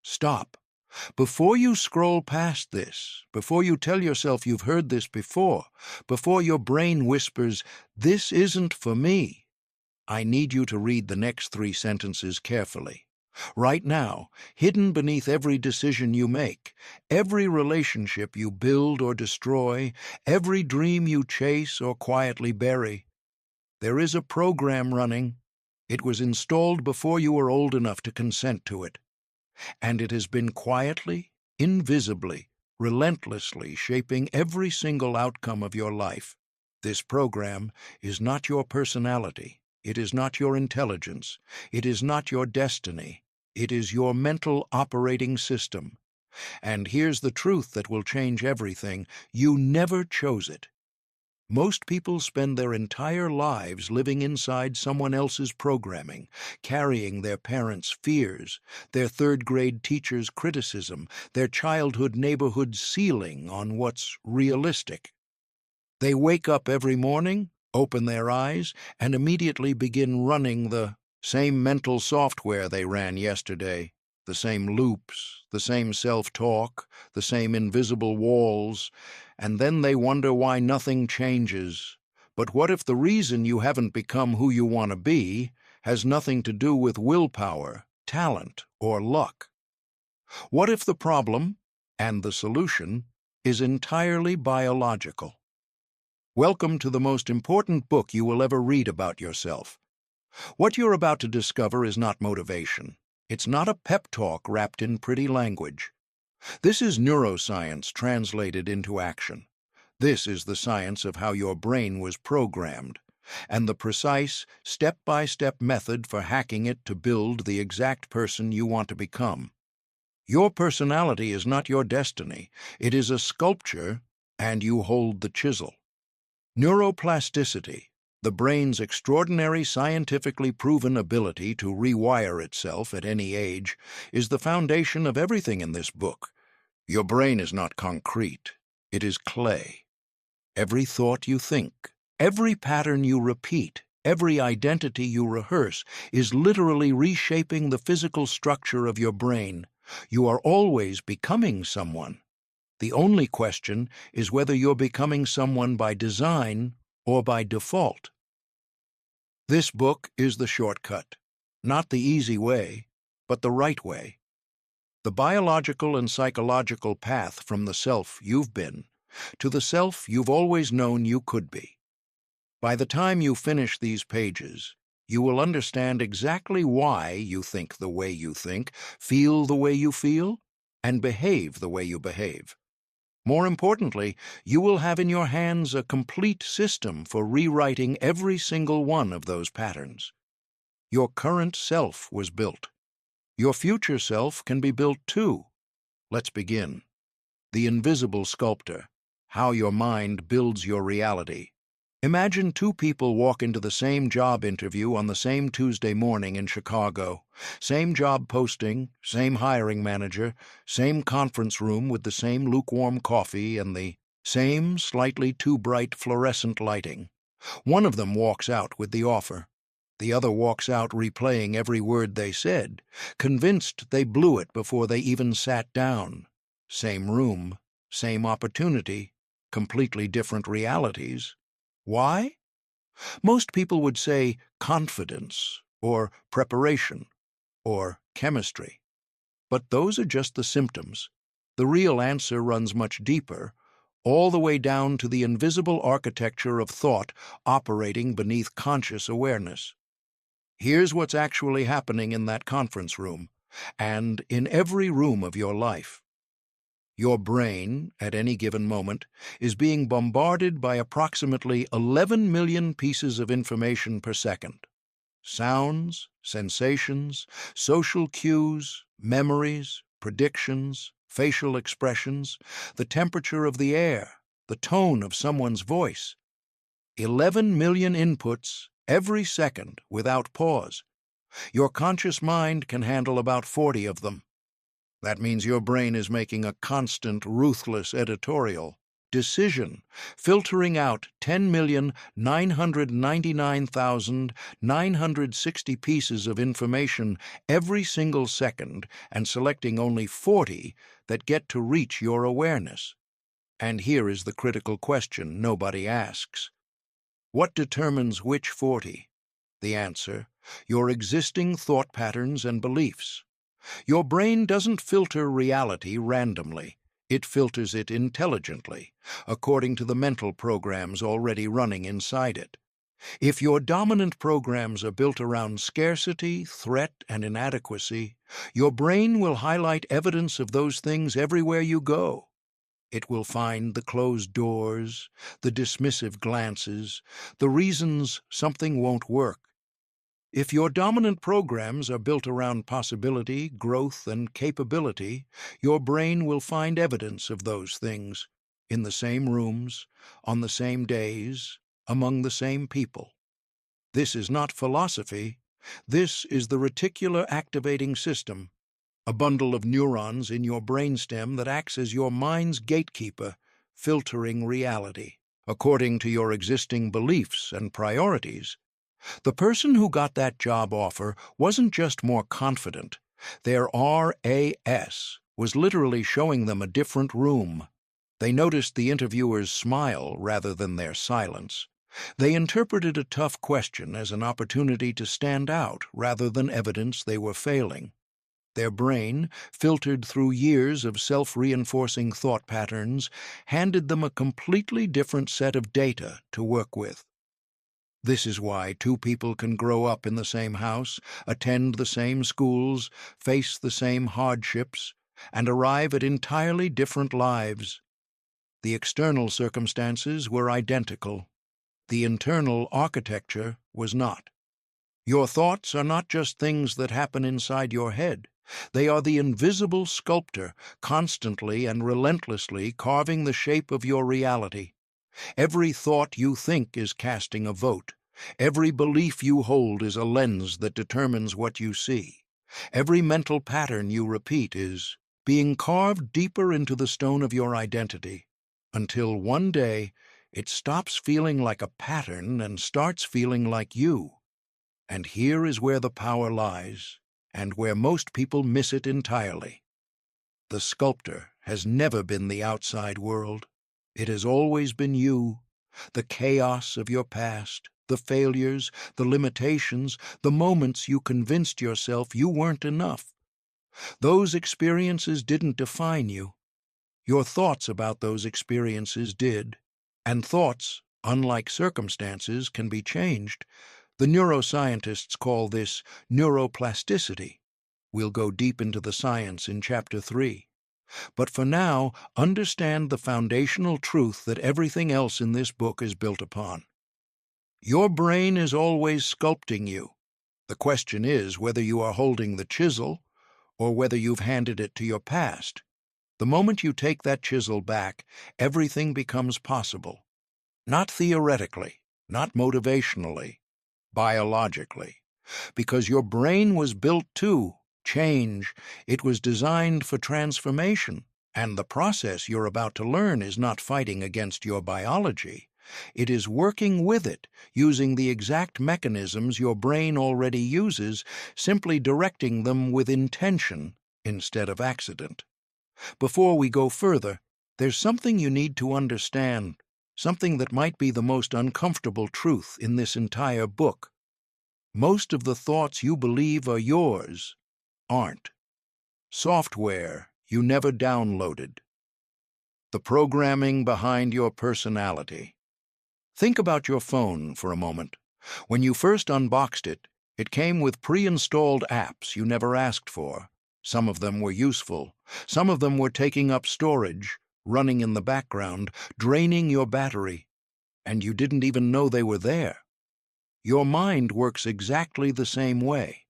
Stop. Before you scroll past this, before you tell yourself you've heard this before, before your brain whispers, "This isn't for me," I need you to read the next 3 sentences carefully. Right now, hidden beneath every decision you make, every relationship you build or destroy, every dream you chase or quietly bury, there is a program running. It was installed before you were old enough to consent to it, and it has been quietly, invisibly, relentlessly shaping every single outcome of your life. This program is not your personality. It is not your intelligence. It is not your destiny. It is your mental operating system. And here's the truth that will change everything. You never chose it. Most people spend their entire lives living inside someone else's programming, carrying their parents' fears, their third-grade teacher's criticism, their childhood neighborhood's ceiling on what's realistic. They wake up every morning, open their eyes, and immediately begin running the same mental software they ran yesterday, the same loops, the same self-talk, the same invisible walls, and then they wonder why nothing changes. But what if the reason you haven't become who you want to be has nothing to do with willpower, talent, or luck? What if the problem, and the solution, is entirely biological? Welcome to the most important book you will ever read about yourself. What you're about to discover is not motivation. It's not a pep talk wrapped in pretty language. This is neuroscience translated into action. This is the science of how your brain was programmed, and the precise, step-by-step method for hacking it to build the exact person you want to become. Your personality is not your destiny. It is a sculpture, and you hold the chisel. Neuroplasticity, the brain's extraordinary scientifically proven ability to rewire itself at any age, is the foundation of everything in this book. Your brain is not concrete. It is clay. Every thought you think, every pattern you repeat, every identity you rehearse is literally reshaping the physical structure of your brain. You are always becoming someone. The only question is whether you're becoming someone by design or by default. This book is the shortcut, not the easy way, but the right way. The biological and psychological path from the self you've been to the self you've always known you could be. By the time you finish these pages, you will understand exactly why you think the way you think, feel the way you feel, and behave the way you behave. More importantly, you will have in your hands a complete system for rewriting every single one of those patterns. Your current self was built. Your future self can be built too. Let's begin. The invisible sculptor, how your mind builds your reality. Imagine 2 people walk into the same job interview on the same Tuesday morning in Chicago. Same job posting, same hiring manager, same conference room with the same lukewarm coffee and the same slightly too bright fluorescent lighting. One of them walks out with the offer. The other walks out replaying every word they said, convinced they blew it before they even sat down. Same room, same opportunity, completely different realities. Why? Most people would say confidence, or preparation, or chemistry. But those are just the symptoms. The real answer runs much deeper, all the way down to the invisible architecture of thought operating beneath conscious awareness. Here's what's actually happening in that conference room, and in every room of your life. Your brain, at any given moment, is being bombarded by approximately 11 million pieces of information per second. Sounds, sensations, social cues, memories, predictions, facial expressions, the temperature of the air, the tone of someone's voice. 11 million inputs every second without pause. Your conscious mind can handle about 40 of them. That means your brain is making a constant, ruthless editorial. decision, filtering out 10,999,960 pieces of information every single second and selecting only 40 that get to reach your awareness. And here is the critical question nobody asks. What determines which 40? The answer: your existing thought patterns and beliefs. Your brain doesn't filter reality randomly. It filters it intelligently, according to the mental programs already running inside it. If your dominant programs are built around scarcity, threat, and inadequacy, your brain will highlight evidence of those things everywhere you go. It will find the closed doors, the dismissive glances, the reasons something won't work. If your dominant programs are built around possibility, growth, and capability, your brain will find evidence of those things in the same rooms, on the same days, among the same people. This is not philosophy. This is the reticular activating system, a bundle of neurons in your brainstem that acts as your mind's gatekeeper, filtering reality according to your existing beliefs and priorities. The person who got that job offer wasn't just more confident. Their RAS was literally showing them a different room. They noticed the interviewer's smile rather than their silence. They interpreted a tough question as an opportunity to stand out rather than evidence they were failing. Their brain, filtered through years of self-reinforcing thought patterns, handed them a completely different set of data to work with. This is why two people can grow up in the same house, attend the same schools, face the same hardships, and arrive at entirely different lives. The external circumstances were identical. The internal architecture was not. Your thoughts are not just things that happen inside your head. They are the invisible sculptor, constantly and relentlessly carving the shape of your reality. Every thought you think is casting a vote. Every belief you hold is a lens that determines what you see. Every mental pattern you repeat is being carved deeper into the stone of your identity, until one day it stops feeling like a pattern and starts feeling like you. And here is where the power lies, and where most people miss it entirely. The sculptor has never been the outside world. It has always been you, the chaos of your past, the failures, the limitations, the moments you convinced yourself you weren't enough. Those experiences didn't define you. Your thoughts about those experiences did. And thoughts, unlike circumstances, can be changed. The neuroscientists call this neuroplasticity. We'll go deep into the science in Chapter 3. But for now, understand the foundational truth that everything else in this book is built upon. Your brain is always sculpting you. The question is whether you are holding the chisel or whether you've handed it to your past. The moment you take that chisel back, everything becomes possible. Not theoretically, not motivationally, biologically. Because your brain was built to change. It was designed for transformation. And the process you're about to learn is not fighting against your biology. It is working with it, using the exact mechanisms your brain already uses, simply directing them with intention instead of accident. Before we go further, there's something you need to understand, something that might be the most uncomfortable truth in this entire book. Most of the thoughts you believe are yours aren't. Software you never downloaded. The programming behind your personality. Think about your phone for a moment. When you first unboxed it, it came with pre-installed apps you never asked for. Some of them were useful. Some of them were taking up storage, running in the background, draining your battery. And you didn't even know they were there. Your mind works exactly the same way.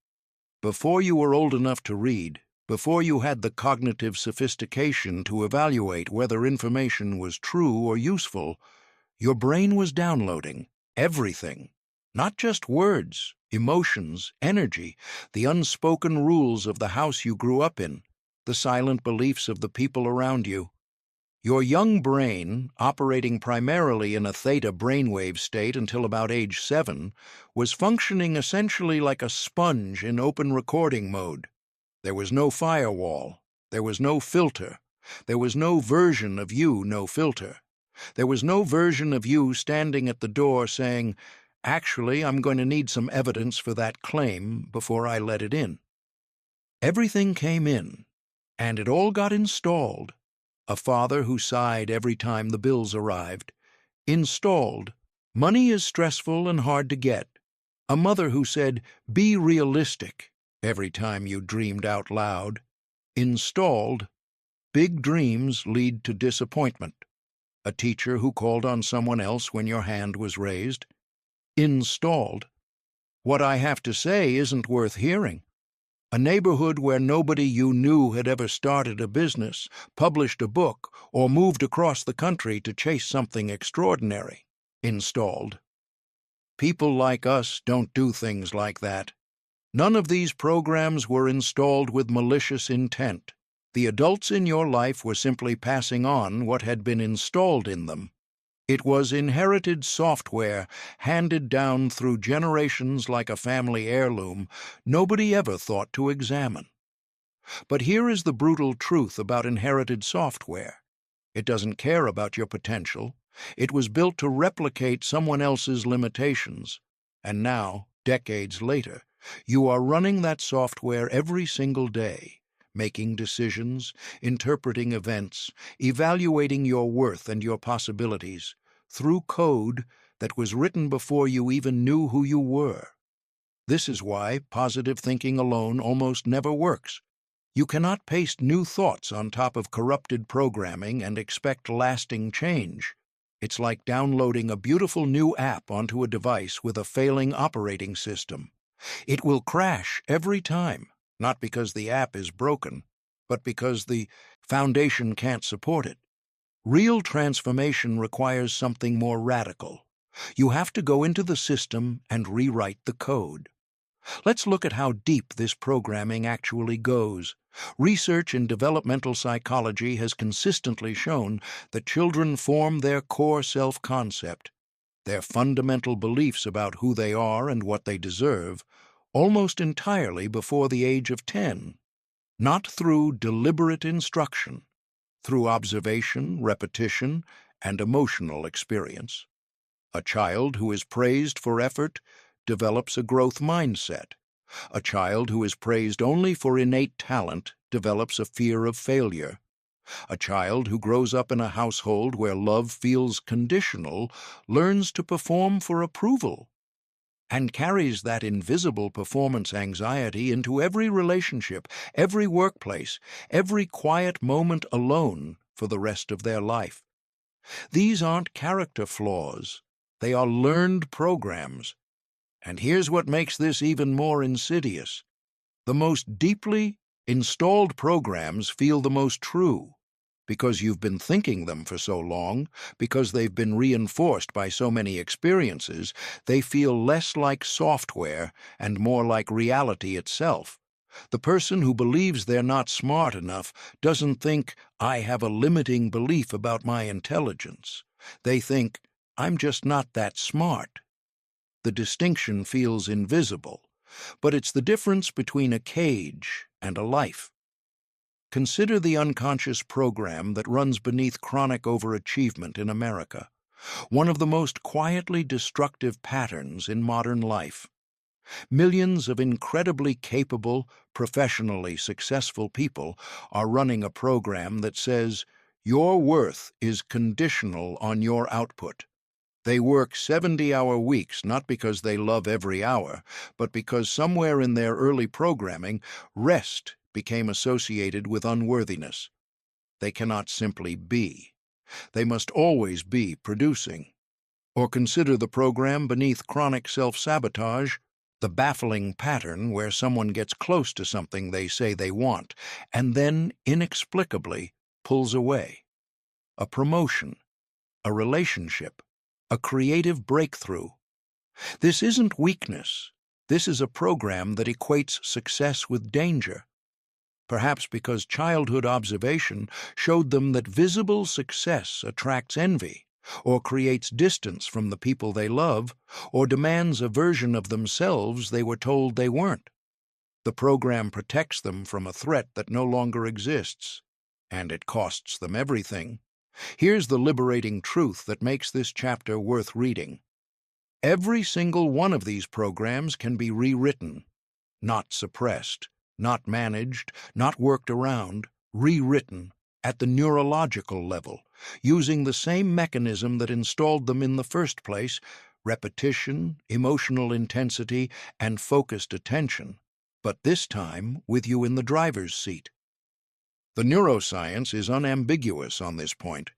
Before you were old enough to read, before you had the cognitive sophistication to evaluate whether information was true or useful, your brain was downloading everything, not just words, emotions, energy, the unspoken rules of the house you grew up in, the silent beliefs of the people around you. Your young brain, operating primarily in a theta brainwave state until about age 7, was functioning essentially like a sponge in open recording mode. There was no firewall. There was no filter. There was no version of you, no filter. There was no version of you standing at the door saying, "Actually, I'm going to need some evidence for that claim before I let it in." Everything came in, and it all got installed. A father who sighed every time the bills arrived. Installed. Money is stressful and hard to get. A mother who said, "Be realistic," every time you dreamed out loud. Installed. Big dreams lead to disappointment. A teacher who called on someone else when your hand was raised. Installed. What I have to say isn't worth hearing. A neighborhood where nobody you knew had ever started a business, published a book, or moved across the country to chase something extraordinary. Installed. People like us don't do things like that. None of these programs were installed with malicious intent. The adults in your life were simply passing on what had been installed in them. It was inherited software, handed down through generations like a family heirloom, nobody ever thought to examine. But here is the brutal truth about inherited software. It doesn't care about your potential. It was built to replicate someone else's limitations. And now, decades later, you are running that software every single day, making decisions, interpreting events, evaluating your worth and your possibilities, through code that was written before you even knew who you were. This is why positive thinking alone almost never works. You cannot paste new thoughts on top of corrupted programming and expect lasting change. It's like downloading a beautiful new app onto a device with a failing operating system. It will crash every time, not because the app is broken, but because the foundation can't support it. Real transformation requires something more radical. You have to go into the system and rewrite the code. Let's look at how deep this programming actually goes. Research in developmental psychology has consistently shown that children form their core self-concept, their fundamental beliefs about who they are and what they deserve, almost entirely before the age of 10. Not through deliberate instruction, through observation, repetition, and emotional experience. A child who is praised for effort develops a growth mindset. A child who is praised only for innate talent develops a fear of failure. A child who grows up in a household where love feels conditional learns to perform for approval and carries that invisible performance anxiety into every relationship, every workplace, every quiet moment alone for the rest of their life. These aren't character flaws. They are learned programs. And here's what makes this even more insidious. The most deeply installed programs feel the most true, because you've been thinking them for so long, because they've been reinforced by so many experiences. They feel less like software and more like reality itself. The person who believes they're not smart enough doesn't think, "I have a limiting belief about my intelligence." They think, "I'm just not that smart." The distinction feels invisible, but it's the difference between a cage and a life. Consider the unconscious program that runs beneath chronic overachievement in America, one of the most quietly destructive patterns in modern life. Millions of incredibly capable, professionally successful people are running a program that says, "Your worth is conditional on your output." They work 70-hour weeks not because they love every hour, but because somewhere in their early programming, rest became associated with unworthiness. They cannot simply be. They must always be producing. Or consider the program beneath chronic self-sabotage, the baffling pattern where someone gets close to something they say they want, and then, inexplicably, pulls away. A promotion, a relationship, a creative breakthrough. This isn't weakness. This is a program that equates success with danger. perhaps because childhood observation showed them that visible success attracts envy, or creates distance from the people they love, or demands a version of themselves they were told they weren't. The program protects them from a threat that no longer exists, and it costs them everything. Here's the liberating truth that makes this chapter worth reading. Every single one of these programs can be rewritten, not suppressed, not managed, not worked around, rewritten at the neurological level, using the same mechanism that installed them in the first place: repetition, emotional intensity, and focused attention, but this time with you in the driver's seat. The neuroscience is unambiguous on this point.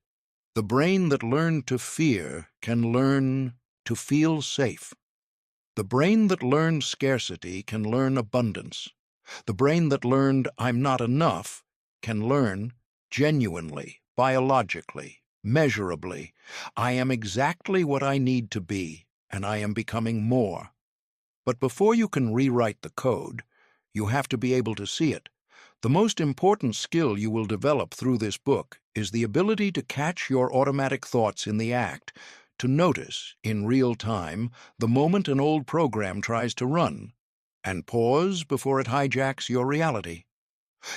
The brain that learned to fear can learn to feel safe. The brain that learned scarcity can learn abundance. The brain that learned I'm not enough can learn genuinely, biologically, measurably, I am exactly what I need to be, and I am becoming more. But before you can rewrite the code, you have to be able to see it. The most important skill you will develop through this book is the ability to catch your automatic thoughts in the act, to notice, in real time, the moment an old program tries to run, and pause before it hijacks your reality.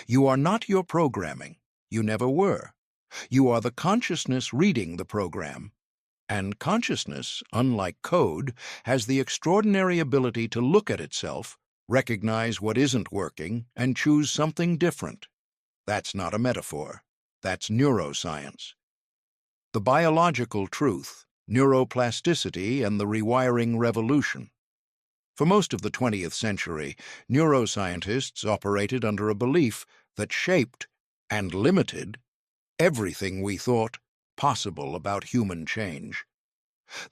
You are not your programming. You never were. You are the consciousness reading the program. And consciousness, unlike code, has the extraordinary ability to look at itself, recognize what isn't working, and choose something different. That's not a metaphor. That's neuroscience. The biological truth, neuroplasticity, and the rewiring revolution. For most of the 20th century, neuroscientists operated under a belief that shaped and limited everything we thought possible about human change.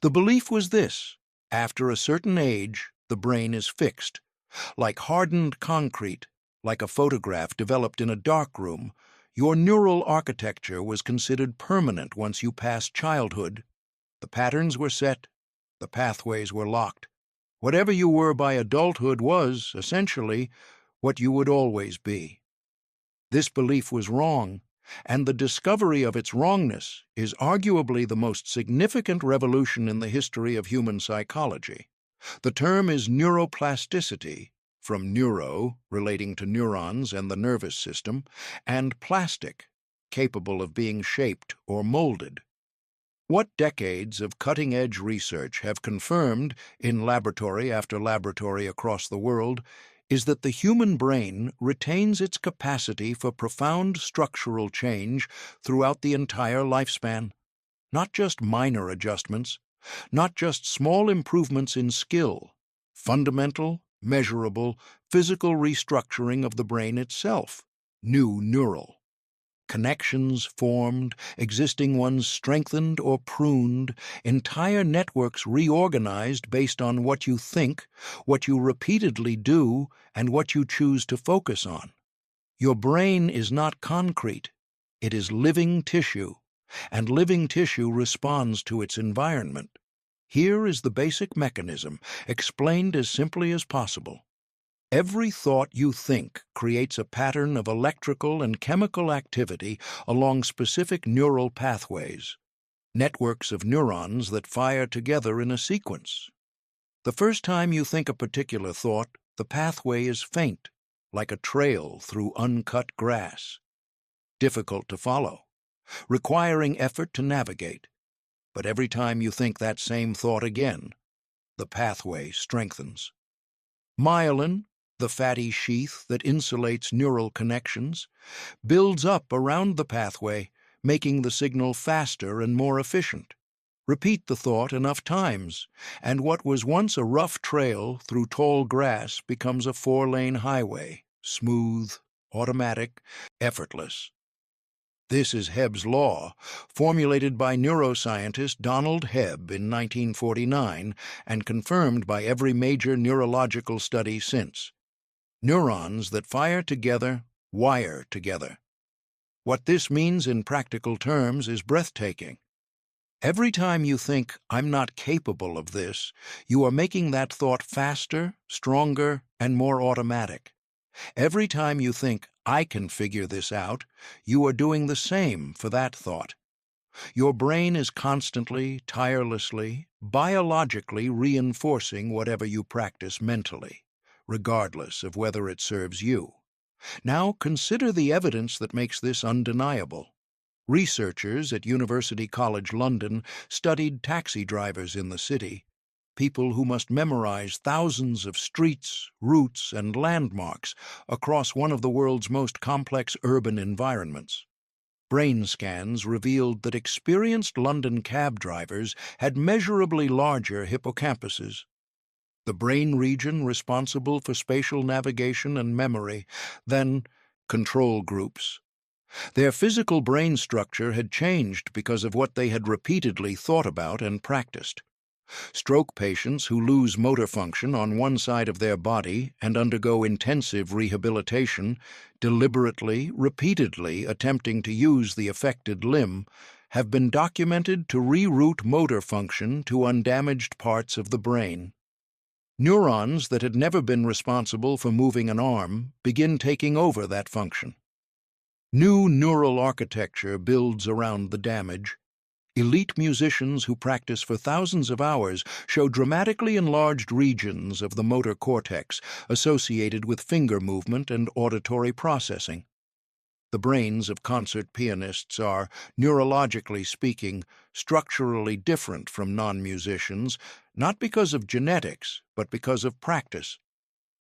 The belief was this: after a certain age, the brain is fixed. Like hardened concrete, like a photograph developed in a dark room, your neural architecture was considered permanent once you passed childhood. The patterns were set, the pathways were locked. Whatever you were by adulthood was, essentially, what you would always be. This belief was wrong, and the discovery of its wrongness is arguably the most significant revolution in the history of human psychology. The term is neuroplasticity, from neuro, relating to neurons and the nervous system, and plastic, capable of being shaped or molded. What decades of cutting-edge research have confirmed, in laboratory after laboratory across the world, is that the human brain retains its capacity for profound structural change throughout the entire lifespan. Not just minor adjustments, not just small improvements in skill, fundamental, measurable, physical restructuring of the brain itself, new neural. Connections formed, existing ones strengthened or pruned, entire networks reorganized based on what you think, what you repeatedly do, and what you choose to focus on. Your brain is not concrete. It is living tissue, and living tissue responds to its environment. Here is the basic mechanism, explained as simply as possible. Every thought you think creates a pattern of electrical and chemical activity along specific neural pathways, networks of neurons that fire together in a sequence. The first time you think a particular thought, the pathway is faint, like a trail through uncut grass. Difficult to follow, requiring effort to navigate. But every time you think that same thought again, the pathway strengthens. Myelin, the fatty sheath that insulates neural connections, builds up around the pathway, making the signal faster and more efficient. Repeat the thought enough times, and what was once a rough trail through tall grass becomes a 4-lane highway, smooth, automatic, effortless. This is Hebb's law, formulated by neuroscientist Donald Hebb in 1949 and confirmed by every major neurological study since. Neurons that fire together wire together. What this means in practical terms is breathtaking. Every time you think, I'm not capable of this, you are making that thought faster, stronger, and more automatic. Every time you think, "I can figure this out," you are doing the same for that thought. Your brain is constantly, tirelessly, biologically reinforcing whatever you practice mentally, regardless of whether it serves you. Now consider the evidence that makes this undeniable. Researchers at University College London studied taxi drivers in the city, people who must memorize thousands of streets, routes, and landmarks across one of the world's most complex urban environments. Brain scans revealed that experienced London cab drivers had measurably larger hippocampuses, the brain region responsible for spatial navigation and memory, than control groups. Their physical brain structure had changed because of what they had repeatedly thought about and practiced. Stroke patients who lose motor function on one side of their body and undergo intensive rehabilitation, deliberately, repeatedly attempting to use the affected limb, have been documented to reroute motor function to undamaged parts of the brain. Neurons that had never been responsible for moving an arm begin taking over that function. New neural architecture builds around the damage. Elite musicians who practice for thousands of hours show dramatically enlarged regions of the motor cortex associated with finger movement and auditory processing. The brains of concert pianists are, neurologically speaking, structurally different from non-musicians, not because of genetics, but because of practice.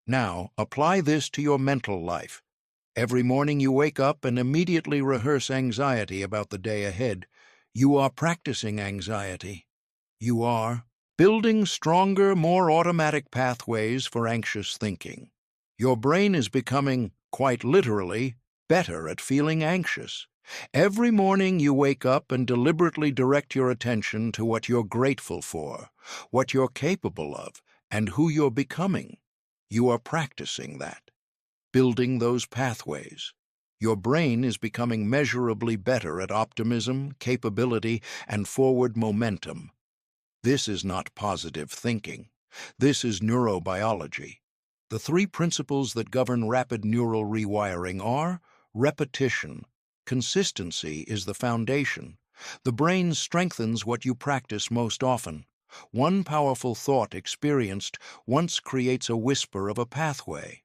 Now, apply this to your mental life. Every morning you wake up and immediately rehearse anxiety about the day ahead. You are practicing anxiety. You are building stronger, more automatic pathways for anxious thinking. Your brain is becoming, quite literally, better at feeling anxious. Every morning you wake up and deliberately direct your attention to what you're grateful for, what you're capable of, and who you're becoming. You are practicing that, building those pathways. Your brain is becoming measurably better at optimism, capability, and forward momentum. This is not positive thinking. This is neurobiology. The three principles that govern rapid neural rewiring are repetition. Consistency is the foundation. The brain strengthens what you practice most often. One powerful thought experienced once creates a whisper of a pathway.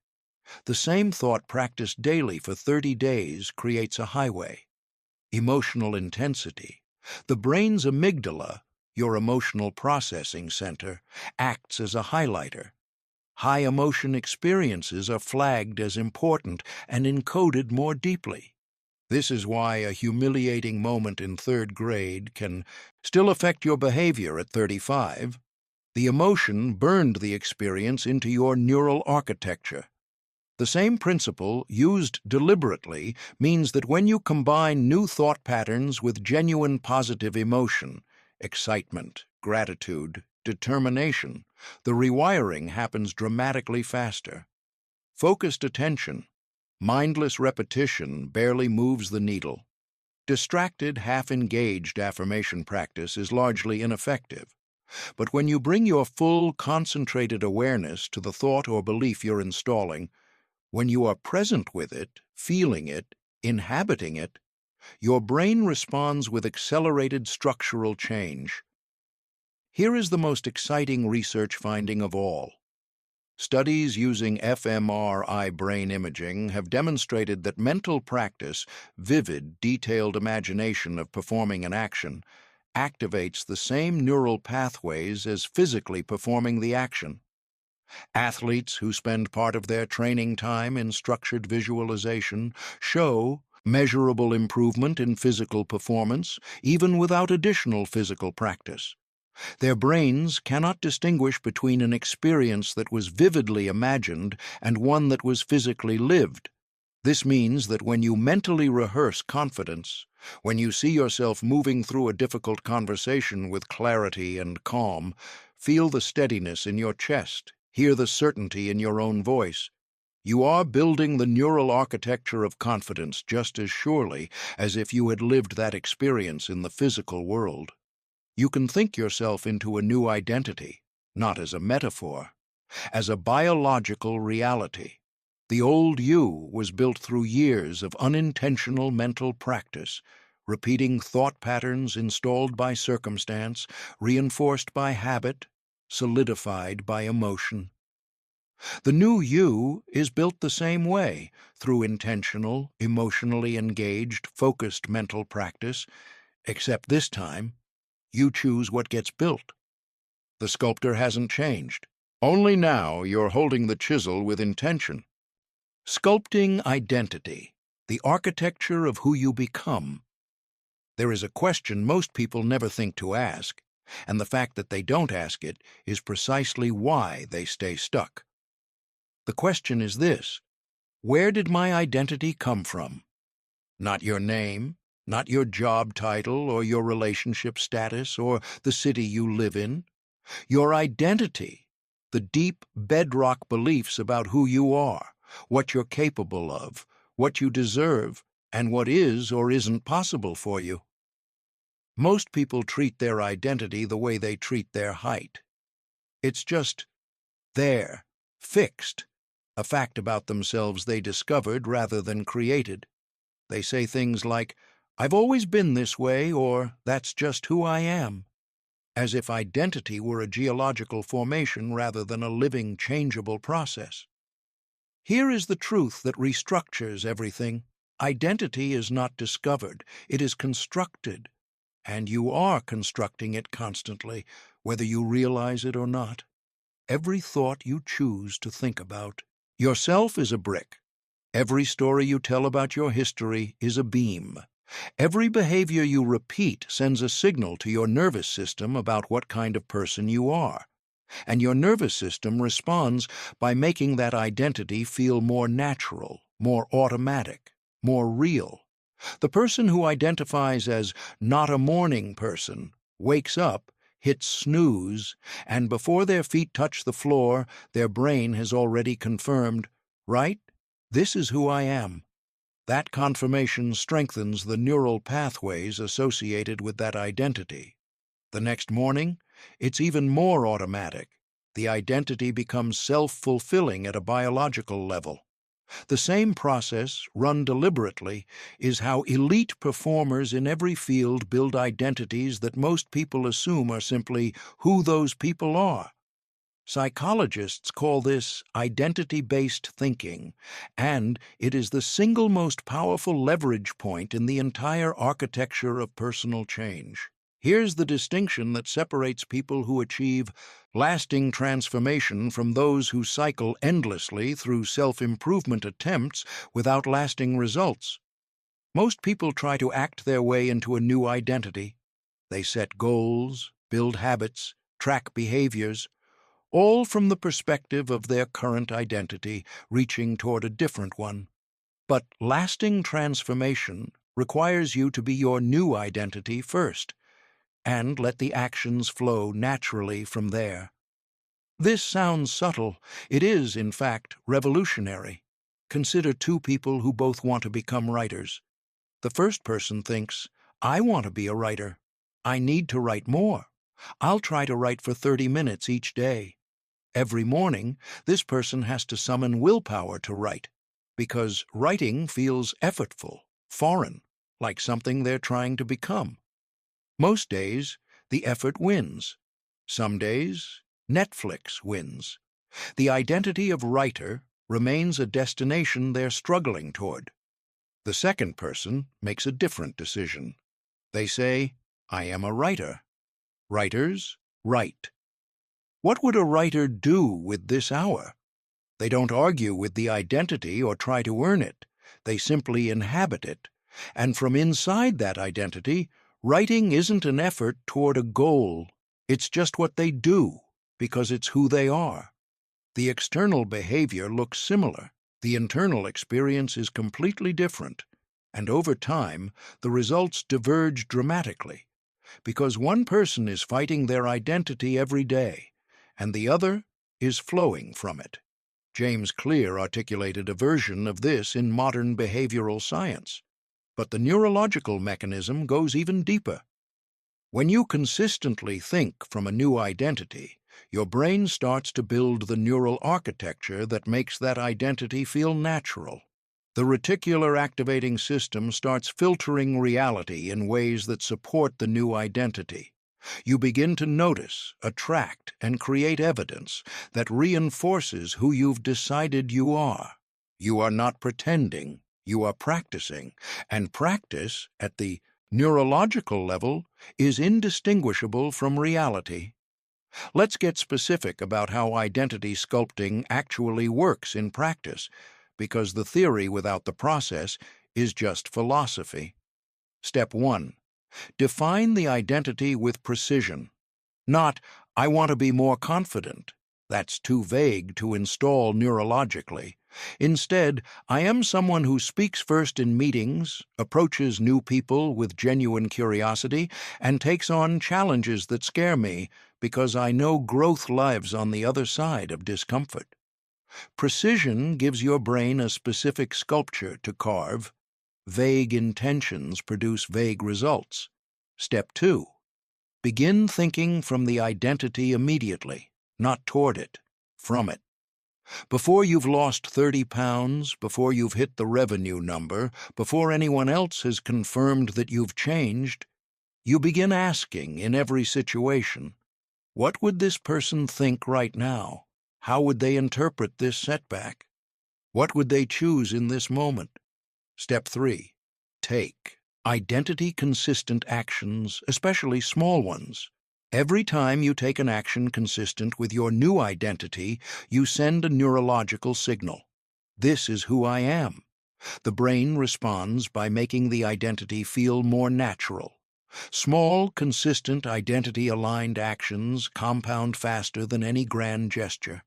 The same thought practiced daily for 30 days creates a highway. Emotional intensity. The brain's amygdala, your emotional processing center, acts as a highlighter. High emotion experiences are flagged as important and encoded more deeply. This is why a humiliating moment in third grade can still affect your behavior at 35. The emotion burned the experience into your neural architecture. The same principle, used deliberately, means that when you combine new thought patterns with genuine positive emotion, excitement, gratitude, determination, the rewiring happens dramatically faster. Focused attention, mindless repetition barely moves the needle. Distracted, half-engaged affirmation practice is largely ineffective. But when you bring your full, concentrated awareness to the thought or belief you're installing, when you are present with it, feeling it, inhabiting it, your brain responds with accelerated structural change. Here is the most exciting research finding of all. Studies using fMRI brain imaging have demonstrated that mental practice, vivid, detailed imagination of performing an action, activates the same neural pathways as physically performing the action. Athletes who spend part of their training time in structured visualization show measurable improvement in physical performance, even without additional physical practice. Their brains cannot distinguish between an experience that was vividly imagined and one that was physically lived. This means that when you mentally rehearse confidence, when you see yourself moving through a difficult conversation with clarity and calm, feel the steadiness in your chest, hear the certainty in your own voice, you are building the neural architecture of confidence just as surely as if you had lived that experience in the physical world. You can think yourself into a new identity, not as a metaphor, as a biological reality. The old you was built through years of unintentional mental practice, repeating thought patterns installed by circumstance, reinforced by habit, solidified by emotion. The new you is built the same way, through intentional, emotionally engaged, focused mental practice, except this time, you choose what gets built. The sculptor hasn't changed. Only now you're holding the chisel with intention. Sculpting identity, the architecture of who you become. There is a question most people never think to ask, and the fact that they don't ask it is precisely why they stay stuck. The question is this: where did my identity come from? Not your name, not your job title or your relationship status or the city you live in. Your identity, the deep bedrock beliefs about who you are, what you're capable of, what you deserve, and what is or isn't possible for you. Most people treat their identity the way they treat their height. It's just there, fixed, a fact about themselves they discovered rather than created. They say things like, "I've always been this way," or "That's just who I am," as if identity were a geological formation rather than a living, changeable process. Here is the truth that restructures everything. Identity is not discovered, it is constructed, and you are constructing it constantly, whether you realize it or not. Every thought you choose to think about. Yourself is a brick. Every story you tell about your history is a beam. Every behavior you repeat sends a signal to your nervous system about what kind of person you are. And your nervous system responds by making that identity feel more natural, more automatic, more real. The person who identifies as not a morning person wakes up, hits snooze, and before their feet touch the floor, their brain has already confirmed, "Right, this is who I am." That confirmation strengthens the neural pathways associated with that identity. The next morning, it's even more automatic. The identity becomes self-fulfilling at a biological level. The same process, run deliberately, is how elite performers in every field build identities that most people assume are simply who those people are. Psychologists call this identity-based thinking, and it is the single most powerful leverage point in the entire architecture of personal change. Here's the distinction that separates people who achieve lasting transformation from those who cycle endlessly through self-improvement attempts without lasting results. Most people try to act their way into a new identity. They set goals, build habits, track behaviors, all from the perspective of their current identity, reaching toward a different one. But lasting transformation requires you to be your new identity first, and let the actions flow naturally from there. This sounds subtle. It is, in fact, revolutionary. Consider two people who both want to become writers. The first person thinks, "I want to be a writer. I need to write more. I'll try to write for 30 minutes each day." Every morning, this person has to summon willpower to write, because writing feels effortful, foreign, like something they're trying to become. Most days, the effort wins. Some days, Netflix wins. The identity of writer remains a destination they're struggling toward. The second person makes a different decision. They say, "I am a writer." Writers write. What would a writer do with this hour? They don't argue with the identity or try to earn it. They simply inhabit it. And from inside that identity, writing isn't an effort toward a goal. It's just what they do, because it's who they are. The external behavior looks similar. The internal experience is completely different. And over time, the results diverge dramatically, because one person is fighting their identity every day, and the other is flowing from it. James Clear articulated a version of this in modern behavioral science. But the neurological mechanism goes even deeper. When you consistently think from a new identity, Your brain starts to build the neural architecture that makes that identity feel natural. The reticular activating system starts filtering reality in ways that support the new identity. You begin to notice, attract, and create evidence that reinforces who you've decided you are. You are not pretending, you are practicing, and practice, at the neurological level, is indistinguishable from reality. Let's get specific about how identity sculpting actually works in practice, because the theory without the process is just philosophy. Step 1. Define the identity with precision. Not, I want to be more confident. That's too vague to install neurologically. Instead, I am someone who speaks first in meetings, approaches new people with genuine curiosity, and takes on challenges that scare me because I know growth lives on the other side of discomfort. Precision gives your brain a specific sculpture to carve. Vague intentions produce vague results. Step 2. Begin thinking from the identity immediately, not toward it, from it. Before you've lost 30 pounds, before you've hit the revenue number, before anyone else has confirmed that you've changed, you begin asking in every situation, what would this person think right now? How would they interpret this setback? What would they choose in this moment? Step 3. Take identity-consistent actions, especially small ones. Every time you take an action consistent with your new identity, you send a neurological signal. This is who I am. The brain responds by making the identity feel more natural. Small, consistent, identity-aligned actions compound faster than any grand gesture.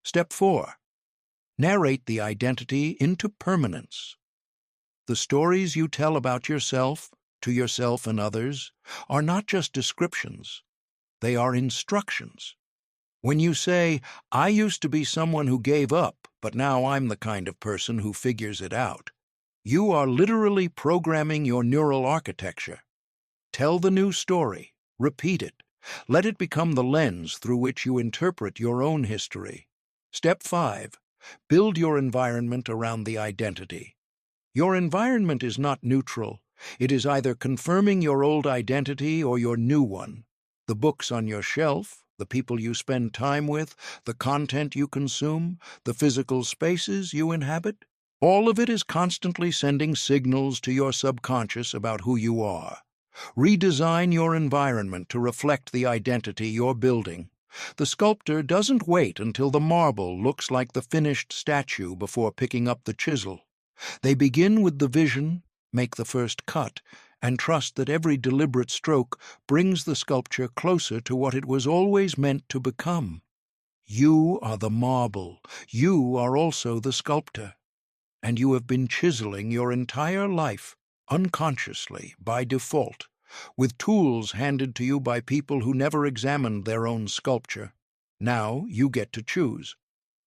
Step 4. Narrate the identity into permanence. The stories you tell about yourself, to yourself and others, are not just descriptions. They are instructions. When you say, I used to be someone who gave up, but now I'm the kind of person who figures it out, you are literally programming your neural architecture. Tell the new story. Repeat it. Let it become the lens through which you interpret your own history. Step 5. Build your environment around the identity. Your environment is not neutral. It is either confirming your old identity or your new one. The books on your shelf, the people you spend time with, the content you consume, the physical spaces you inhabit, all of it is constantly sending signals to your subconscious about who you are. Redesign your environment to reflect the identity you're building. The sculptor doesn't wait until the marble looks like the finished statue before picking up the chisel. They begin with the vision, make the first cut, and trust that every deliberate stroke brings the sculpture closer to what it was always meant to become. You are the marble. You are also the sculptor. And you have been chiseling your entire life, unconsciously, by default, with tools handed to you by people who never examined their own sculpture. Now you get to choose.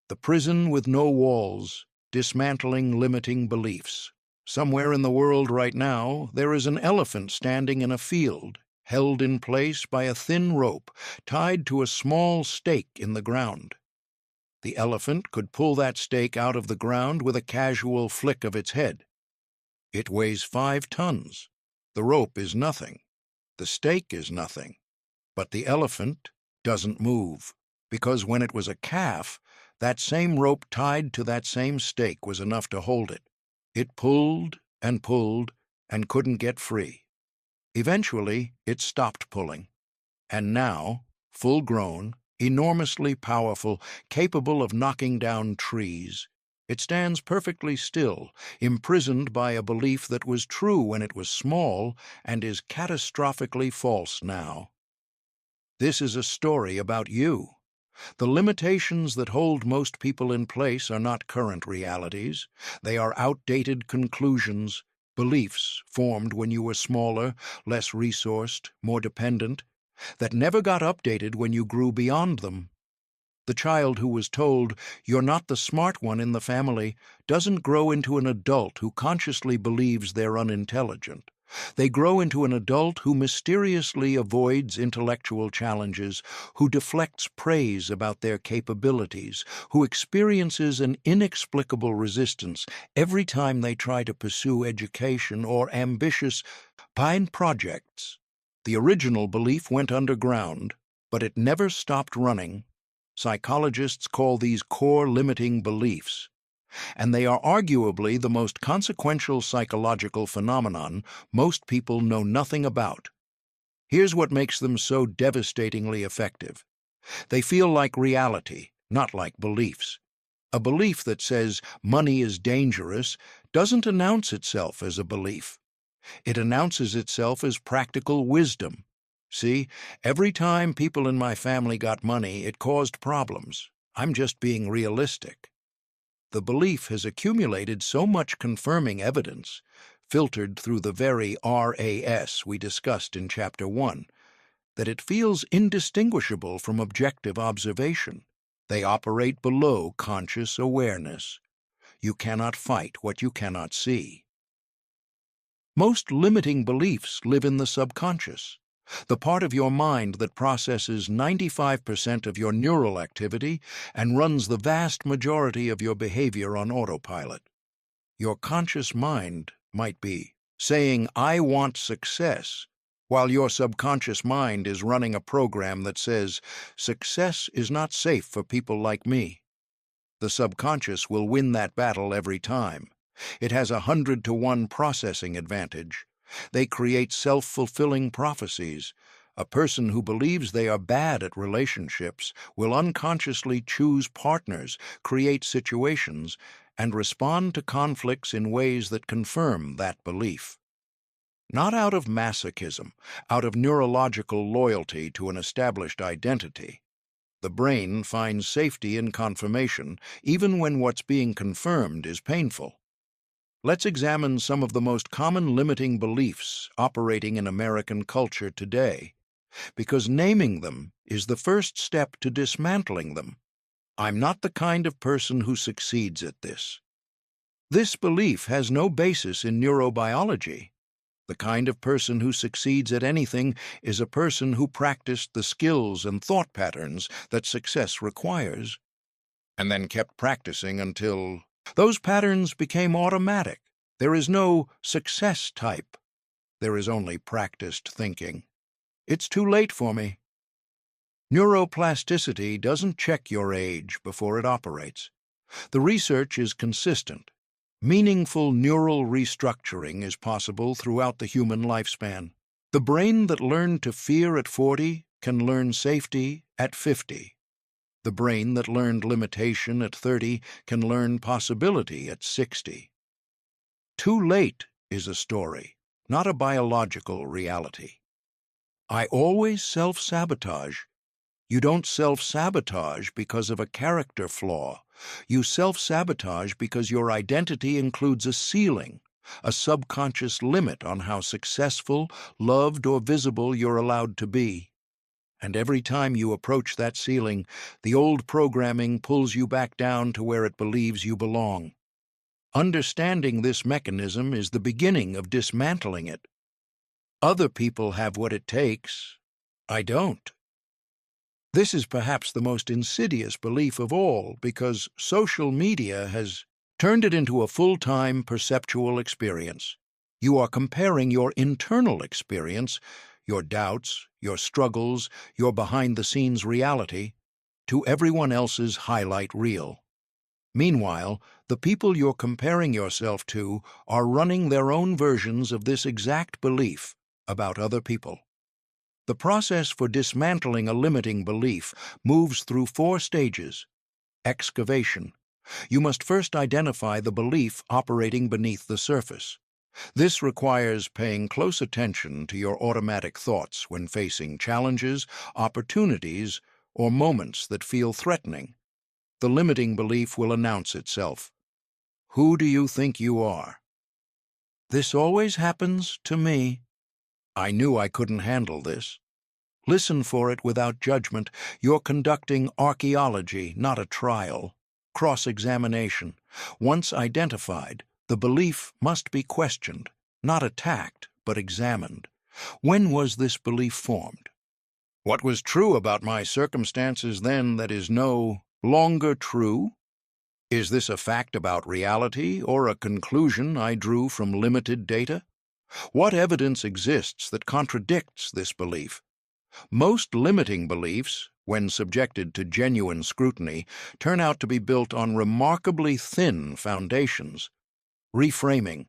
The prison with no walls, dismantling limiting beliefs. Somewhere in the world right now, there is an elephant standing in a field, held in place by a thin rope tied to a small stake in the ground. The elephant could pull that stake out of the ground with a casual flick of its head. It weighs 5 tons. The rope is nothing. The stake is nothing. But the elephant doesn't move, because when it was a calf, that same rope tied to that same stake was enough to hold it. It pulled and couldn't get free. Eventually, it stopped pulling. And now, full-grown, enormously powerful, capable of knocking down trees, it stands perfectly still, imprisoned by a belief that was true when it was small and is catastrophically false now. This is a story about you. The limitations that hold most people in place are not current realities. They are outdated conclusions, beliefs formed when you were smaller, less resourced, more dependent, that never got updated when you grew beyond them. The child who was told, "You're not the smart one in the family," doesn't grow into an adult who consciously believes they're unintelligent. They grow into an adult who mysteriously avoids intellectual challenges, who deflects praise about their capabilities, who experiences an inexplicable resistance every time they try to pursue education or ambitious pine projects. The original belief went underground, but it never stopped running. Psychologists call these core limiting beliefs, and they are arguably the most consequential psychological phenomenon most people know nothing about. Here's what makes them so devastatingly effective. They feel like reality, not like beliefs. A belief that says money is dangerous doesn't announce itself as a belief. It announces itself as practical wisdom. See, every time people in my family got money, it caused problems. I'm just being realistic. The belief has accumulated so much confirming evidence, filtered through the very RAS we discussed in Chapter 1, that it feels indistinguishable from objective observation. They operate below conscious awareness. You cannot fight what you cannot see. Most limiting beliefs live in the subconscious, the part of your mind that processes 95% of your neural activity and runs the vast majority of your behavior on autopilot. Your conscious mind might be saying, "I want success," while your subconscious mind is running a program that says, "Success is not safe for people like me." The subconscious will win that battle every time. It has 100-to-1 processing advantage. They create self-fulfilling prophecies. A person who believes they are bad at relationships will unconsciously choose partners, create situations, and respond to conflicts in ways that confirm that belief. Not out of masochism, out of neurological loyalty to an established identity. The brain finds safety in confirmation, even when what's being confirmed is painful. Let's examine some of the most common limiting beliefs operating in American culture today, because naming them is the first step to dismantling them. I'm not the kind of person who succeeds at this. This belief has no basis in neurobiology. The kind of person who succeeds at anything is a person who practiced the skills and thought patterns that success requires, and then kept practicing until those patterns became automatic. There is no success type. There is only practiced thinking. It's too late for me. Neuroplasticity doesn't check your age before it operates. The research is consistent. Meaningful neural restructuring is possible throughout the human lifespan. The brain that learned to fear at 40 can learn safety at 50. The brain that learned limitation at 30 can learn possibility at 60. Too late is a story, not a biological reality. I always self-sabotage. You don't self-sabotage because of a character flaw. You self-sabotage because your identity includes a ceiling, a subconscious limit on how successful, loved, or visible you're allowed to be. And every time you approach that ceiling, the old programming pulls you back down to where it believes you belong. Understanding this mechanism is the beginning of dismantling it. Other people have what it takes. I don't. This is perhaps the most insidious belief of all because social media has turned it into a full-time perceptual experience. You are comparing your internal experience, your doubts, your struggles, your behind-the-scenes reality, to everyone else's highlight reel. Meanwhile, the people you're comparing yourself to are running their own versions of this exact belief about other people. The process for dismantling a limiting belief moves through 4 stages. Excavation. You must first identify the belief operating beneath the surface. This requires paying close attention to your automatic thoughts when facing challenges, opportunities, or moments that feel threatening. The limiting belief will announce itself. Who do you think you are? This always happens to me. I knew I couldn't handle this. Listen for it without judgment. You're conducting archaeology, not a trial. Cross-examination. Once identified, the belief must be questioned, not attacked, but examined. When was this belief formed? What was true about my circumstances then that is no longer true? Is this a fact about reality or a conclusion I drew from limited data? What evidence exists that contradicts this belief? Most limiting beliefs, when subjected to genuine scrutiny, turn out to be built on remarkably thin foundations. Reframing.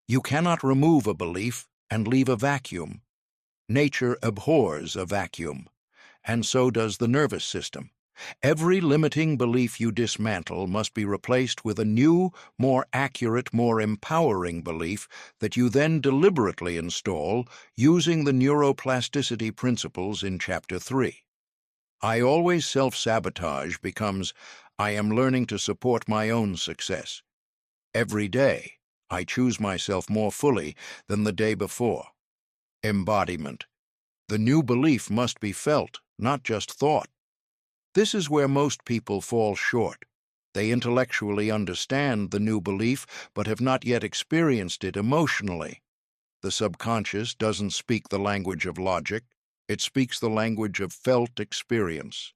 You cannot remove a belief and leave a vacuum. Nature abhors a vacuum, and so does the nervous system. Every limiting belief you dismantle must be replaced with a new, more accurate, more empowering belief that you then deliberately install using the neuroplasticity principles in Chapter 3. I always self-sabotage becomes I am learning to support my own success. Every day, I choose myself more fully than the day before. Embodiment. The new belief must be felt, not just thought. This is where most people fall short. They intellectually understand the new belief, but have not yet experienced it emotionally. The subconscious doesn't speak the language of logic. It speaks the language of felt experience.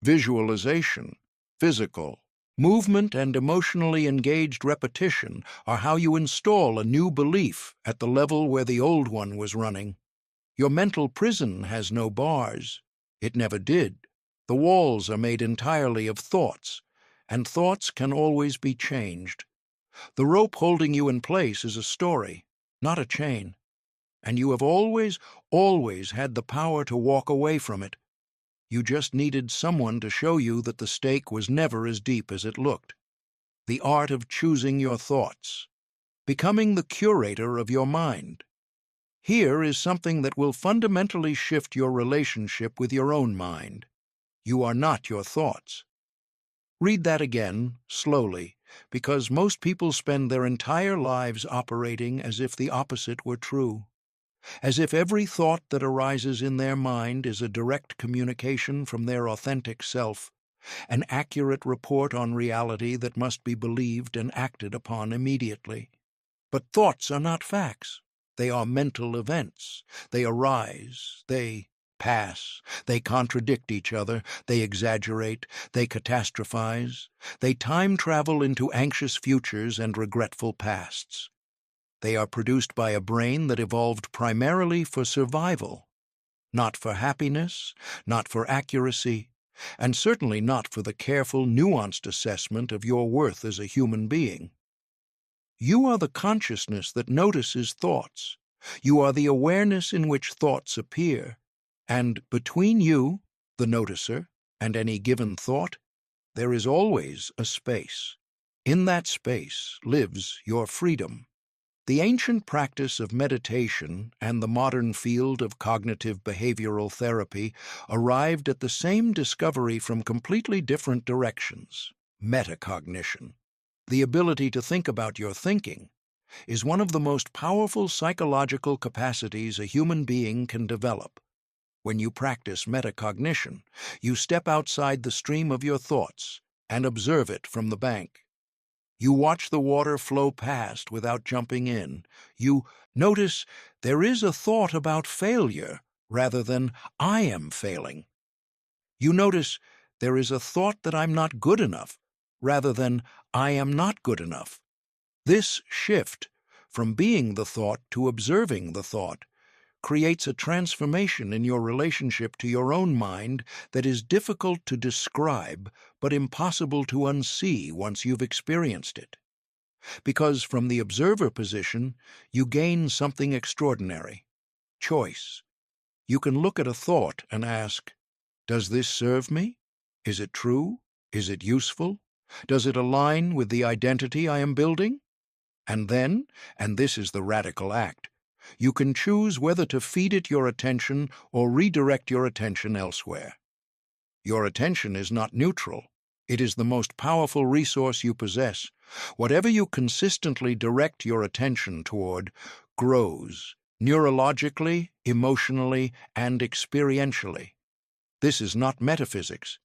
Visualization, physical, movement, and emotionally engaged repetition are how you install a new belief at the level where the old one was running. Your mental prison has no bars. It never did. The walls are made entirely of thoughts, and thoughts can always be changed. The rope holding you in place is a story, not a chain, and you have always had the power to walk away from it. You just needed someone to show you that the stake was never as deep as it looked. The art of choosing your thoughts, becoming the curator of your mind. Here is something that will fundamentally shift your relationship with your own mind. You are not your thoughts. Read that again, slowly, because most people spend their entire lives operating as if the opposite were true, as if every thought that arises in their mind is a direct communication from their authentic self, an accurate report on reality that must be believed and acted upon immediately. But thoughts are not facts. They are mental events. They arise, they pass, they contradict each other, they exaggerate, they catastrophize, they time travel into anxious futures and regretful pasts. They are produced by a brain that evolved primarily for survival, not for happiness, not for accuracy, and certainly not for the careful, nuanced assessment of your worth as a human being. You are the consciousness that notices thoughts. You are the awareness in which thoughts appear. And between you, the noticer, and any given thought, there is always a space. In that space lives your freedom. The ancient practice of meditation and the modern field of cognitive behavioral therapy arrived at the same discovery from completely different directions: metacognition. The ability to think about your thinking is one of the most powerful psychological capacities a human being can develop. When you practice metacognition, you step outside the stream of your thoughts and observe it from the bank. You watch the water flow past without jumping in. You notice there is a thought about failure rather than I am failing. You notice there is a thought that I'm not good enough rather than I am not good enough. This shift from being the thought to observing the thought creates a transformation in your relationship to your own mind that is difficult to describe but impossible to unsee once you've experienced it. Because from the observer position, you gain something extraordinary: choice. You can look at a thought and ask, does this serve me? Is it true? Is it useful? Does it align with the identity I am building? And then, and this is the radical act, you can choose whether to feed it your attention or redirect your attention elsewhere. Your attention is not neutral. It is the most powerful resource you possess. Whatever you consistently direct your attention toward grows, neurologically, emotionally, and experientially. This is not metaphysics.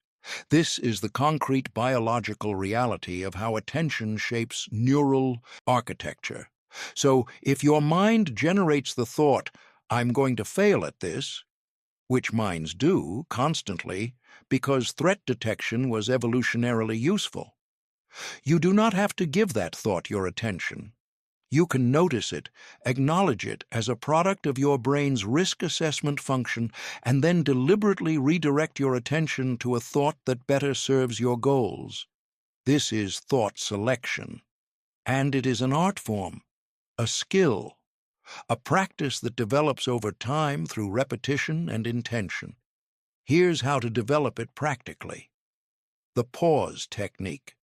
This is the concrete biological reality of how attention shapes neural architecture. So if your mind generates the thought, "I'm going to fail at this," which minds do constantly because threat detection was evolutionarily useful, you do not have to give that thought your attention. You can notice it, acknowledge it as a product of your brain's risk assessment function, and then deliberately redirect your attention to a thought that better serves your goals. This is thought selection. And it is an art form, a skill, a practice that develops over time through repetition and intention. Here's how to develop it practically. The pause technique.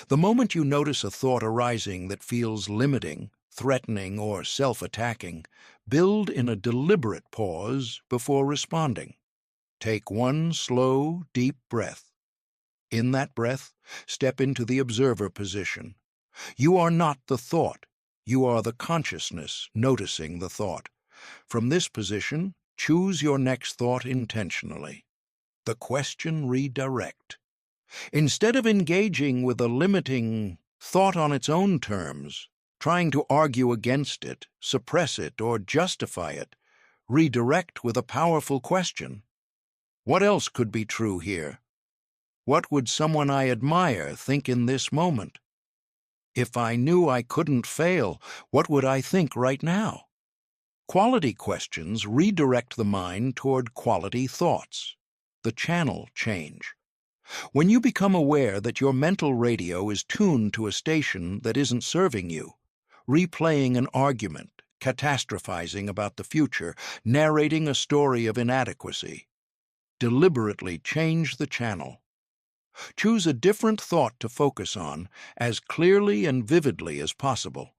The moment you notice a thought arising that feels limiting, threatening, or self-attacking, build in a deliberate pause before responding. Take one slow, deep breath. In that breath, step into the observer position. You are not the thought. You are the consciousness noticing the thought. From this position, choose your next thought intentionally. The question redirect. Instead of engaging with a limiting thought on its own terms, trying to argue against it, suppress it, or justify it, redirect with a powerful question. What else could be true here? What would someone I admire think in this moment? If I knew I couldn't fail, what would I think right now? Quality questions redirect the mind toward quality thoughts. The channel change. When you become aware that your mental radio is tuned to a station that isn't serving you, replaying an argument, catastrophizing about the future, narrating a story of inadequacy, deliberately change the channel. Choose a different thought to focus on as clearly and vividly as possible.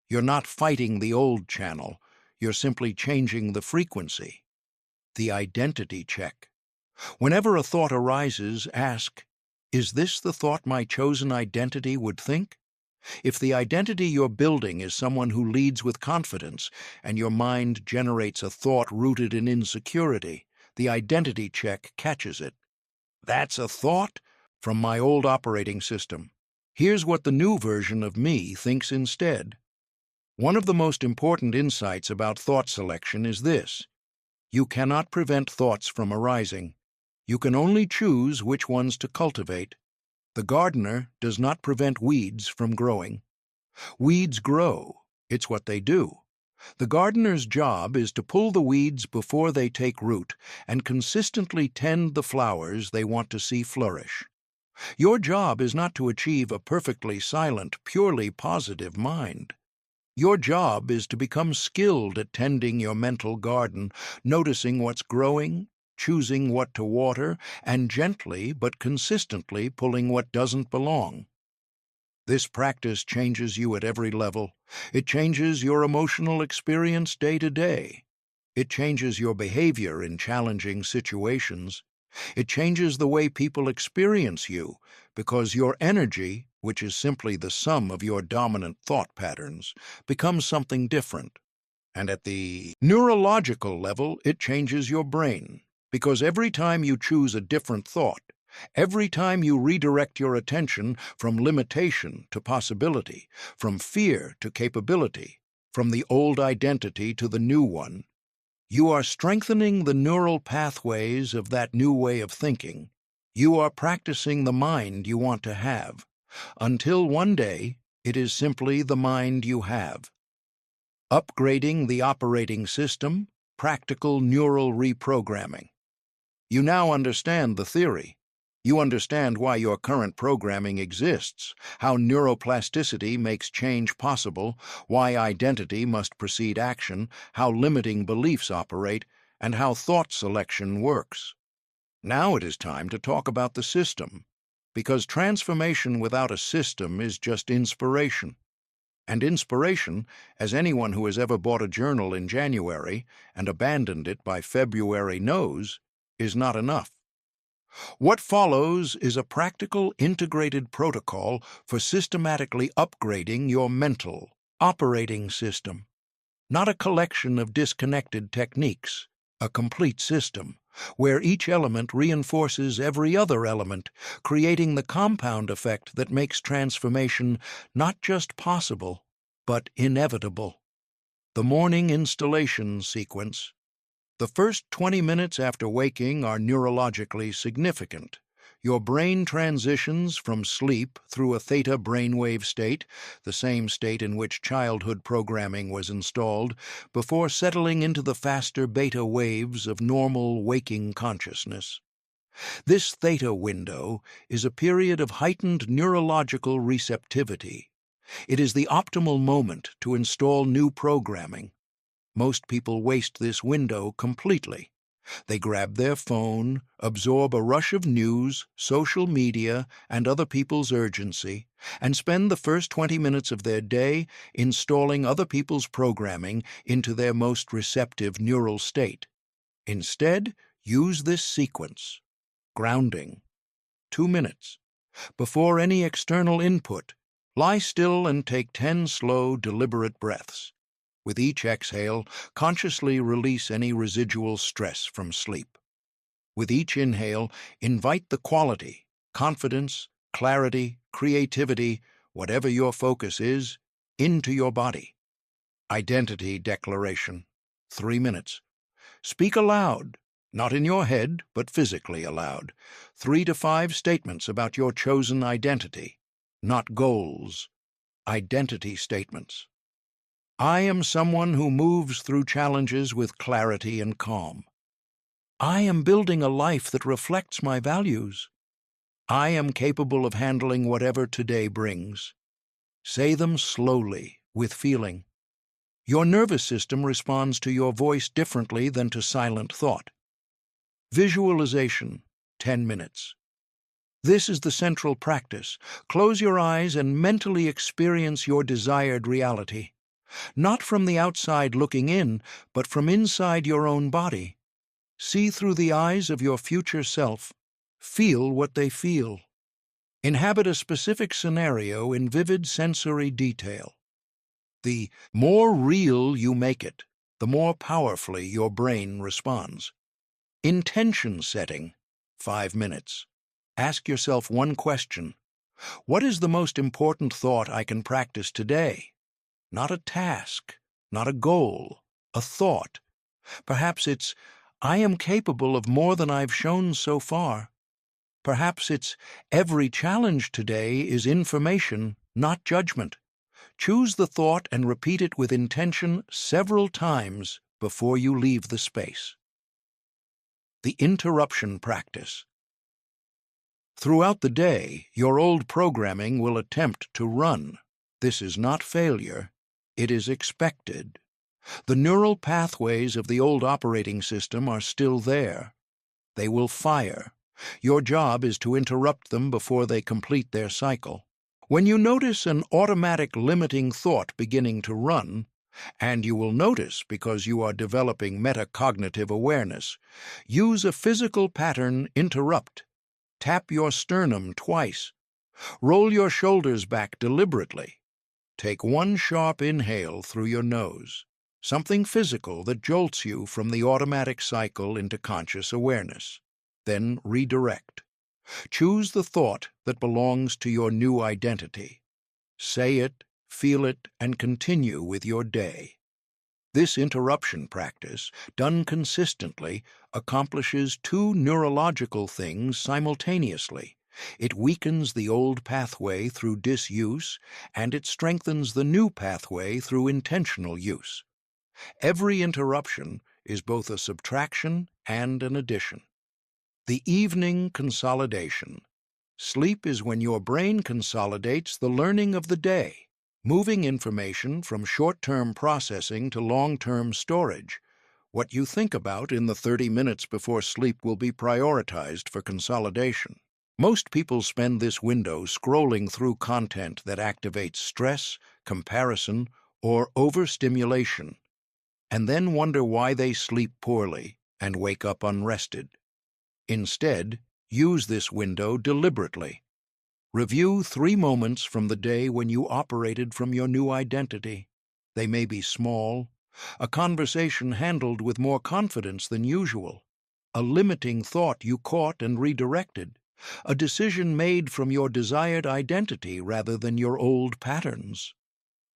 You're not fighting the old channel, you're simply changing the frequency. The identity check. Whenever a thought arises, ask, is this the thought my chosen identity would think? If the identity you're building is someone who leads with confidence, and your mind generates a thought rooted in insecurity, the identity check catches it. That's a thought from my old operating system. Here's what the new version of me thinks instead. One of the most important insights about thought selection is this. You cannot prevent thoughts from arising. You can only choose which ones to cultivate. The gardener does not prevent weeds from growing. Weeds grow. It's what they do. The gardener's job is to pull the weeds before they take root and consistently tend the flowers they want to see flourish. Your job is not to achieve a perfectly silent, purely positive mind. Your job is to become skilled at tending your mental garden, noticing what's growing, choosing what to water, and gently but consistently pulling what doesn't belong. This practice changes you at every level. It changes your emotional experience day to day. It changes your behavior in challenging situations. It changes the way people experience you, because your energy, which is simply the sum of your dominant thought patterns, becomes something different. And at the neurological level, it changes your brain, because every time you choose a different thought, every time you redirect your attention from limitation to possibility, from fear to capability, from the old identity to the new one, you are strengthening the neural pathways of that new way of thinking. You are practicing the mind you want to have, until one day it is simply the mind you have. Upgrading the operating system, practical neural reprogramming. You now understand the theory. You understand why your current programming exists, how neuroplasticity makes change possible, why identity must precede action, how limiting beliefs operate, and how thought selection works. Now it is time to talk about the system, because transformation without a system is just inspiration. And inspiration, as anyone who has ever bought a journal in January and abandoned it by February knows, is not enough. What follows is a practical, integrated protocol for systematically upgrading your mental operating system. Not a collection of disconnected techniques, a complete system, where each element reinforces every other element, creating the compound effect that makes transformation not just possible, but inevitable. The morning installation sequence. The first 20 minutes after waking are neurologically significant. Your brain transitions from sleep through a theta brainwave state, the same state in which childhood programming was installed, before settling into the faster beta waves of normal waking consciousness. This theta window is a period of heightened neurological receptivity. It is the optimal moment to install new programming. Most people waste this window completely. They grab their phone, absorb a rush of news, social media, and other people's urgency, and spend the first 20 minutes of their day installing other people's programming into their most receptive neural state. Instead, use this sequence. Grounding. 2 minutes. Before any external input, lie still and take 10 slow, deliberate breaths. With each exhale, consciously release any residual stress from sleep. With each inhale, invite the quality, confidence, clarity, creativity, whatever your focus is, into your body. Identity declaration. 3 minutes. Speak aloud, not in your head, but physically aloud. 3 to 5 statements about your chosen identity, not goals. Identity statements. I am someone who moves through challenges with clarity and calm. I am building a life that reflects my values. I am capable of handling whatever today brings. Say them slowly, with feeling. Your nervous system responds to your voice differently than to silent thought. Visualization, 10 minutes. This is the central practice. Close your eyes and mentally experience your desired reality. Not from the outside looking in, but from inside your own body. See through the eyes of your future self. Feel what they feel. Inhabit a specific scenario in vivid sensory detail. The more real you make it, the more powerfully your brain responds. Intention setting, 5 minutes. Ask yourself one question. What is the most important thought I can practice today? Not a task, not a goal, a thought. Perhaps it's, I am capable of more than I've shown so far. Perhaps it's, every challenge today is information, not judgment. Choose the thought and repeat it with intention several times before you leave the space. The interruption practice. Throughout the day, your old programming will attempt to run. This is not failure. It is expected. The neural pathways of the old operating system are still there. They will fire. Your job is to interrupt them before they complete their cycle. When you notice an automatic limiting thought beginning to run, and you will notice because you are developing metacognitive awareness, use a physical pattern interrupt. Tap your sternum twice. Roll your shoulders back deliberately. Take one sharp inhale through your nose, something physical that jolts you from the automatic cycle into conscious awareness. Then redirect. Choose the thought that belongs to your new identity. Say it, feel it, and continue with your day. This interruption practice, done consistently, accomplishes 2 neurological things simultaneously. It weakens the old pathway through disuse, and it strengthens the new pathway through intentional use. Every interruption is both a subtraction and an addition. The evening consolidation. Sleep is when your brain consolidates the learning of the day, moving information from short-term processing to long-term storage. What you think about in the 30 minutes before sleep will be prioritized for consolidation. Most people spend this window scrolling through content that activates stress, comparison, or overstimulation, and then wonder why they sleep poorly and wake up unrested. Instead, use this window deliberately. Review 3 moments from the day when you operated from your new identity. They may be small, a conversation handled with more confidence than usual, a limiting thought you caught and redirected, a decision made from your desired identity rather than your old patterns.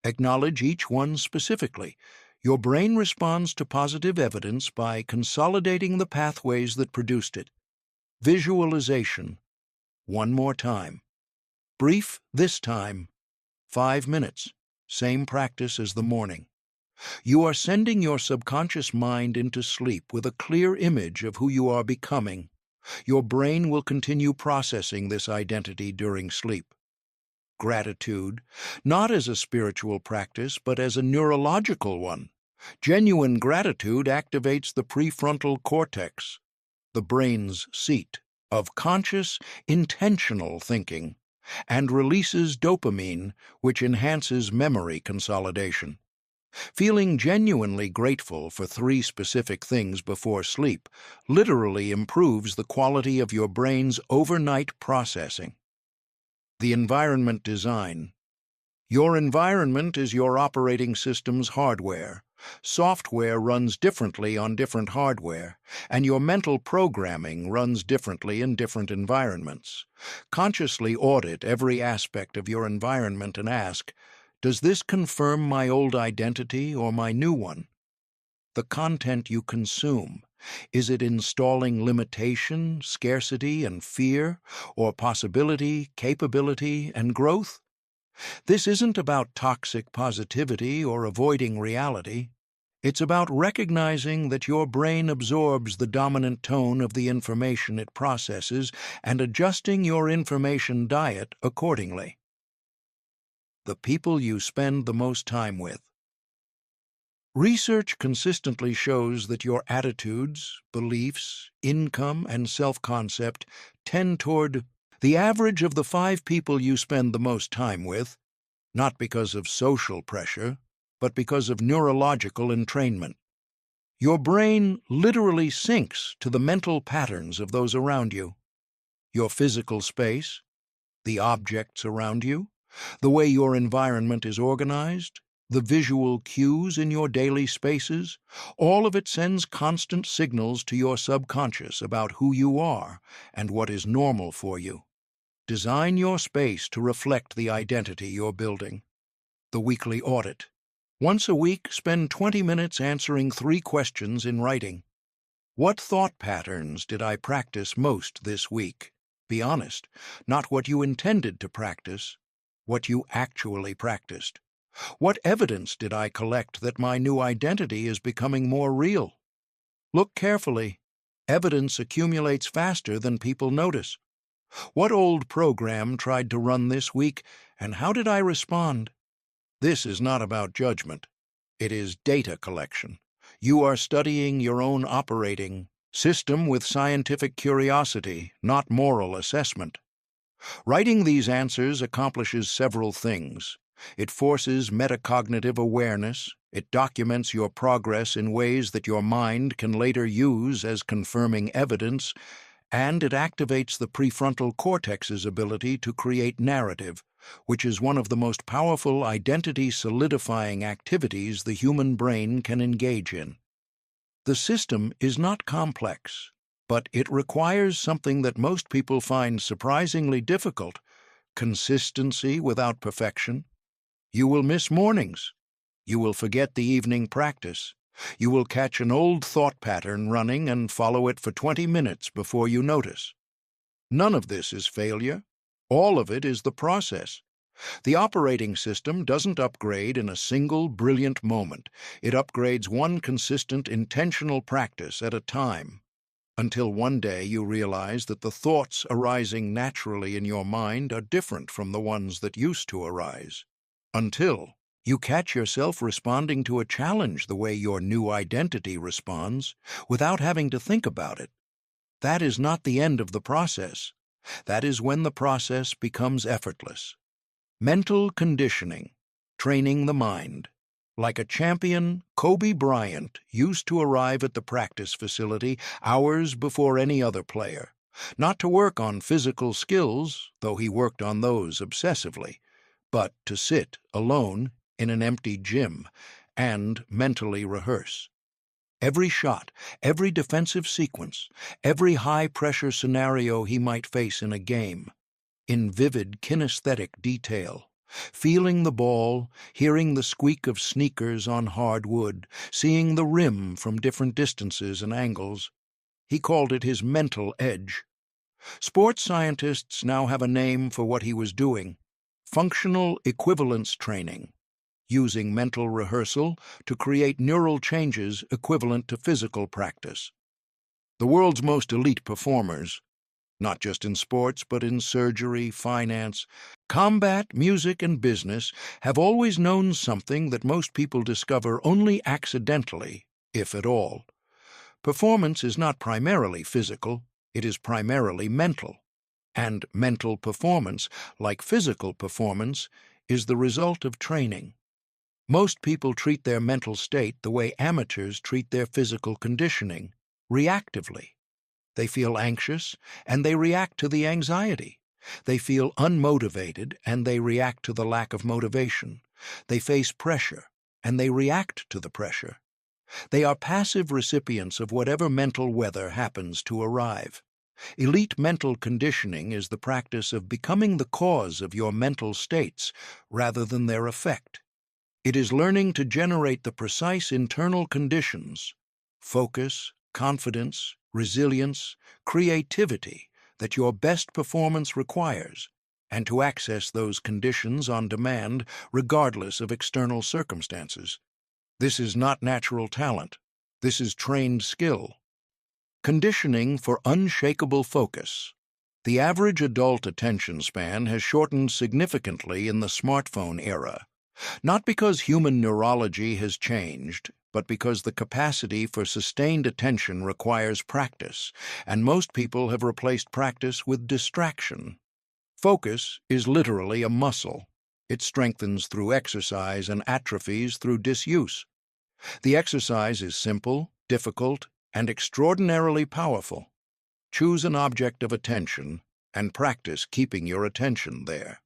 Acknowledge each one specifically. Your brain responds to positive evidence by consolidating the pathways that produced it. Visualization. One more time. Brief this time. 5 minutes. Same practice as the morning. You are sending your subconscious mind into sleep with a clear image of who you are becoming. Your brain will continue processing this identity during sleep. Gratitude, not as a spiritual practice, but as a neurological one. Genuine gratitude activates the prefrontal cortex, the brain's seat of conscious, intentional thinking, and releases dopamine, which enhances memory consolidation. Feeling genuinely grateful for 3 specific things before sleep literally improves the quality of your brain's overnight processing. The environment design. Your environment is your operating system's hardware. Software runs differently on different hardware, and your mental programming runs differently in different environments. Consciously audit every aspect of your environment and ask, does this confirm my old identity or my new one? The content you consume, is it installing limitation, scarcity, and fear, or possibility, capability, and growth? This isn't about toxic positivity or avoiding reality. It's about recognizing that your brain absorbs the dominant tone of the information it processes and adjusting your information diet accordingly. The people you spend the most time with. Research consistently shows that your attitudes, beliefs, income, and self-concept tend toward the average of the 5 people you spend the most time with, not because of social pressure, but because of neurological entrainment. Your brain literally syncs to the mental patterns of those around you. Your physical space, the objects around you, the way your environment is organized, the visual cues in your daily spaces, all of it sends constant signals to your subconscious about who you are and what is normal for you. Design your space to reflect the identity you're building. The weekly audit. Once a week, spend 20 minutes answering 3 questions in writing. What thought patterns did I practice most this week? Be honest, not what you intended to practice, what you actually practiced. What evidence did I collect that my new identity is becoming more real? Look carefully. Evidence accumulates faster than people notice. What old program tried to run this week, and how did I respond? This is not about judgment. It is data collection. You are studying your own operating system with scientific curiosity, not moral assessment. Writing these answers accomplishes several things. It forces metacognitive awareness, it documents your progress in ways that your mind can later use as confirming evidence, and it activates the prefrontal cortex's ability to create narrative, which is one of the most powerful identity-solidifying activities the human brain can engage in. The system is not complex, but it requires something that most people find surprisingly difficult: consistency without perfection. You will miss mornings. You will forget the evening practice. You will catch an old thought pattern running and follow it for 20 minutes before you notice. None of this is failure. All of it is the process. The operating system doesn't upgrade in a single brilliant moment. It upgrades one consistent, intentional practice at a time, until one day you realize that the thoughts arising naturally in your mind are different from the ones that used to arise. Until you catch yourself responding to a challenge the way your new identity responds, without having to think about it. That is not the end of the process. That is when the process becomes effortless. Mental conditioning, training the mind. Like a champion, Kobe Bryant used to arrive at the practice facility hours before any other player, not to work on physical skills, though he worked on those obsessively, but to sit alone in an empty gym and mentally rehearse. Every shot, every defensive sequence, every high-pressure scenario he might face in a game, in vivid kinesthetic detail, Feeling the ball, hearing the squeak of sneakers on hard wood, seeing the rim from different distances and angles. He called it his mental edge. Sports scientists now have a name for what he was doing: functional equivalence training, using mental rehearsal to create neural changes equivalent to physical practice. The world's most elite performers, not just in sports but in surgery, finance, combat, music, and business, have always known something that most people discover only accidentally, if at all. Performance is not primarily physical, it is primarily mental. And mental performance, like physical performance, is the result of training. Most people treat their mental state the way amateurs treat their physical conditioning, reactively. They feel anxious, and they react to the anxiety. They feel unmotivated, and they react to the lack of motivation. They face pressure, and they react to the pressure. They are passive recipients of whatever mental weather happens to arrive. Elite mental conditioning is the practice of becoming the cause of your mental states rather than their effect. It is learning to generate the precise internal conditions, focus, confidence, resilience, creativity that your best performance requires, and to access those conditions on demand regardless of external circumstances. This is not natural talent. This is trained skill. Conditioning for unshakable focus. The average adult attention span has shortened significantly in the smartphone era, not because human neurology has changed, but because the capacity for sustained attention requires practice, and most people have replaced practice with distraction. Focus is literally a muscle. It strengthens through exercise and atrophies through disuse. The exercise is simple, difficult, and extraordinarily powerful. Choose an object of attention and practice keeping your attention there.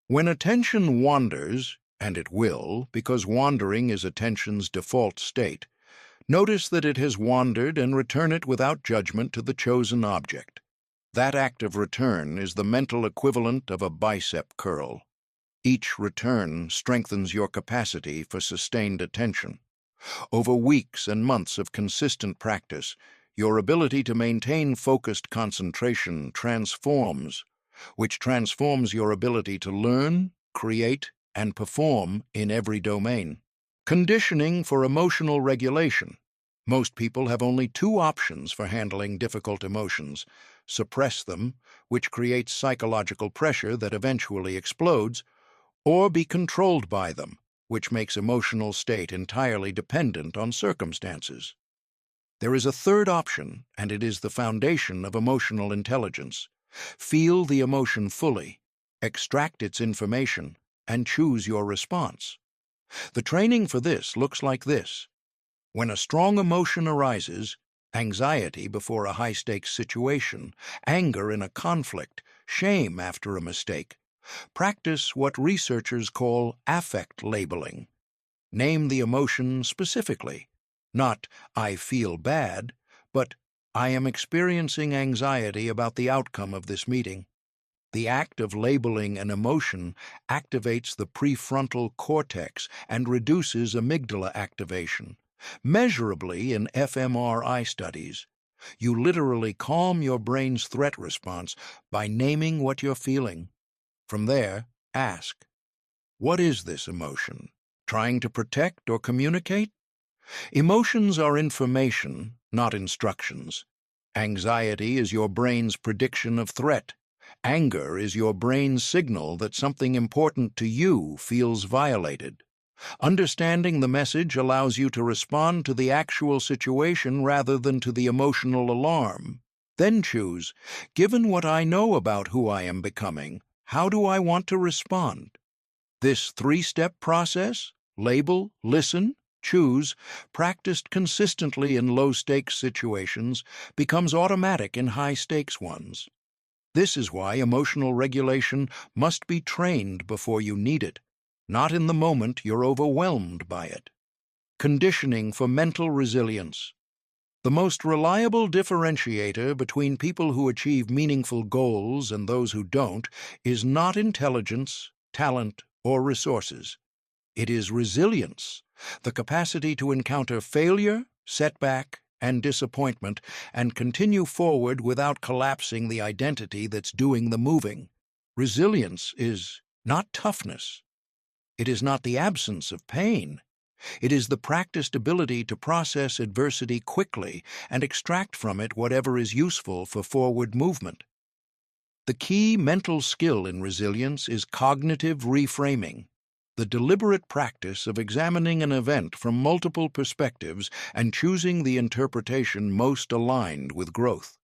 When attention wanders, and it will, because wandering is attention's default state, notice that it has wandered and return it without judgment to the chosen object. That act of return is the mental equivalent of a bicep curl. Each return strengthens your capacity for sustained attention. Over weeks and months of consistent practice, your ability to maintain focused concentration transforms, which transforms your ability to learn, create, and perform in every domain. Conditioning for emotional regulation. Most people have only two options for handling difficult emotions: suppress them, which creates psychological pressure that eventually explodes, or be controlled by them, which makes emotional state entirely dependent on circumstances. There is a third option, and it is the foundation of emotional intelligence. Feel the emotion fully, extract its information, and choose your response. The training for this looks like this. When a strong emotion arises, anxiety before a high-stakes situation, anger in a conflict, shame after a mistake, practice what researchers call affect labeling. Name the emotion specifically. Not, "I feel bad," but, "I am experiencing anxiety about the outcome of this meeting." The act of labeling an emotion activates the prefrontal cortex and reduces amygdala activation. Measurably in fMRI studies, you literally calm your brain's threat response by naming what you're feeling. From there, ask, what is this emotion? Trying to protect or communicate? Emotions are information, not instructions. Anxiety is your brain's prediction of threat. Anger is your brain's signal that something important to you feels violated. Understanding the message allows you to respond to the actual situation rather than to the emotional alarm. Then choose, given what I know about who I am becoming, how do I want to respond? This three-step process, label, listen, choose, practiced consistently in low-stakes situations, becomes automatic in high-stakes ones. This is why emotional regulation must be trained before you need it, not in the moment you're overwhelmed by it. Conditioning for mental resilience. The most reliable differentiator between people who achieve meaningful goals and those who don't is not intelligence, talent, or resources. It is resilience, the capacity to encounter failure, setback, and disappointment and continue forward without collapsing the identity that's doing the moving. Resilience is not toughness. It is not the absence of pain. It is the practiced ability to process adversity quickly and extract from it whatever is useful for forward movement. The key mental skill in resilience is cognitive reframing, the deliberate practice of examining an event from multiple perspectives and choosing the interpretation most aligned with growth.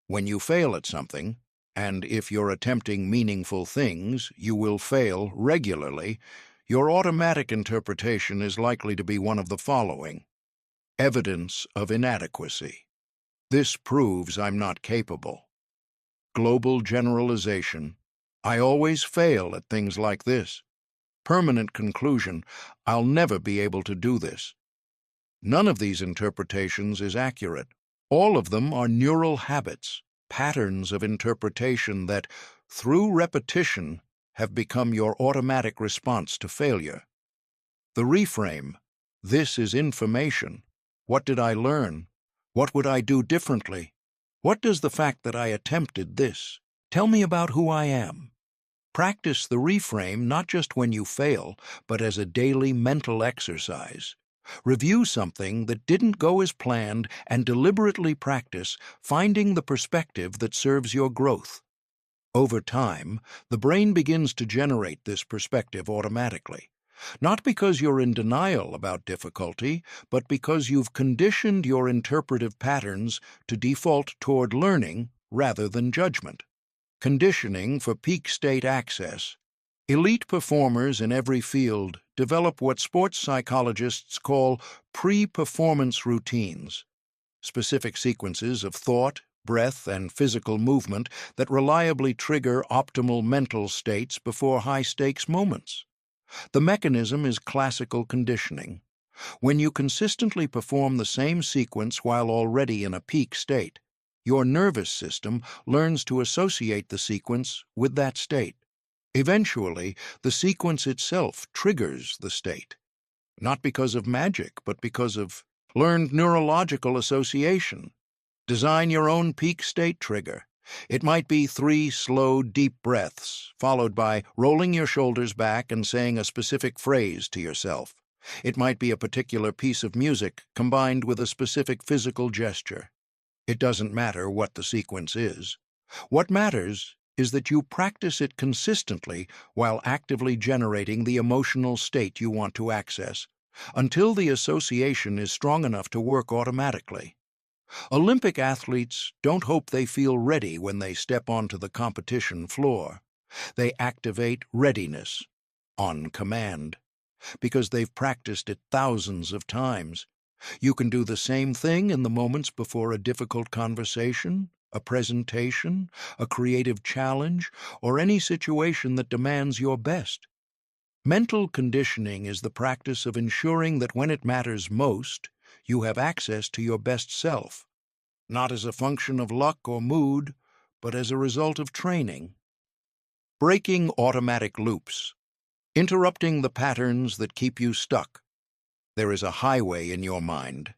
When you fail at something, and if you're attempting meaningful things, you will fail regularly, your automatic interpretation is likely to be one of the following: evidence of inadequacy. This proves I'm not capable. Global generalization. I always fail at things like this. Permanent conclusion. I'll never be able to do this. None of these interpretations is accurate. All of them are neural habits, patterns of interpretation that, through repetition, have become your automatic response to failure. The reframe. This is information. What did I learn? What would I do differently? What does the fact that I attempted this tell me about who I am? Practice the reframe not just when you fail, but as a daily mental exercise. Review something that didn't go as planned and deliberately practice finding the perspective that serves your growth. Over time, the brain begins to generate this perspective automatically, not because you're in denial about difficulty, but because you've conditioned your interpretive patterns to default toward learning rather than judgment. Conditioning for peak state access. Elite performers in every field develop what sports psychologists call pre-performance routines, specific sequences of thought, breath, and physical movement that reliably trigger optimal mental states before high-stakes moments. The mechanism is classical conditioning. When you consistently perform the same sequence while already in a peak state, your nervous system learns to associate the sequence with that state. Eventually, the sequence itself triggers the state, not because of magic, but because of learned neurological association. Design your own peak state trigger. It might be 3 slow, deep breaths, followed by rolling your shoulders back and saying a specific phrase to yourself. It might be a particular piece of music combined with a specific physical gesture. It doesn't matter what the sequence is. What matters is that you practice it consistently while actively generating the emotional state you want to access, until the association is strong enough to work automatically. Olympic athletes don't hope they feel ready when they step onto the competition floor. They activate readiness on command because they've practiced it thousands of times. You can do the same thing in the moments before a difficult conversation, a presentation, a creative challenge, or any situation that demands your best. Mental conditioning is the practice of ensuring that when it matters most, you have access to your best self, not as a function of luck or mood, but as a result of training. Breaking automatic loops. Interrupting the patterns that keep you stuck. There is a highway in your mind.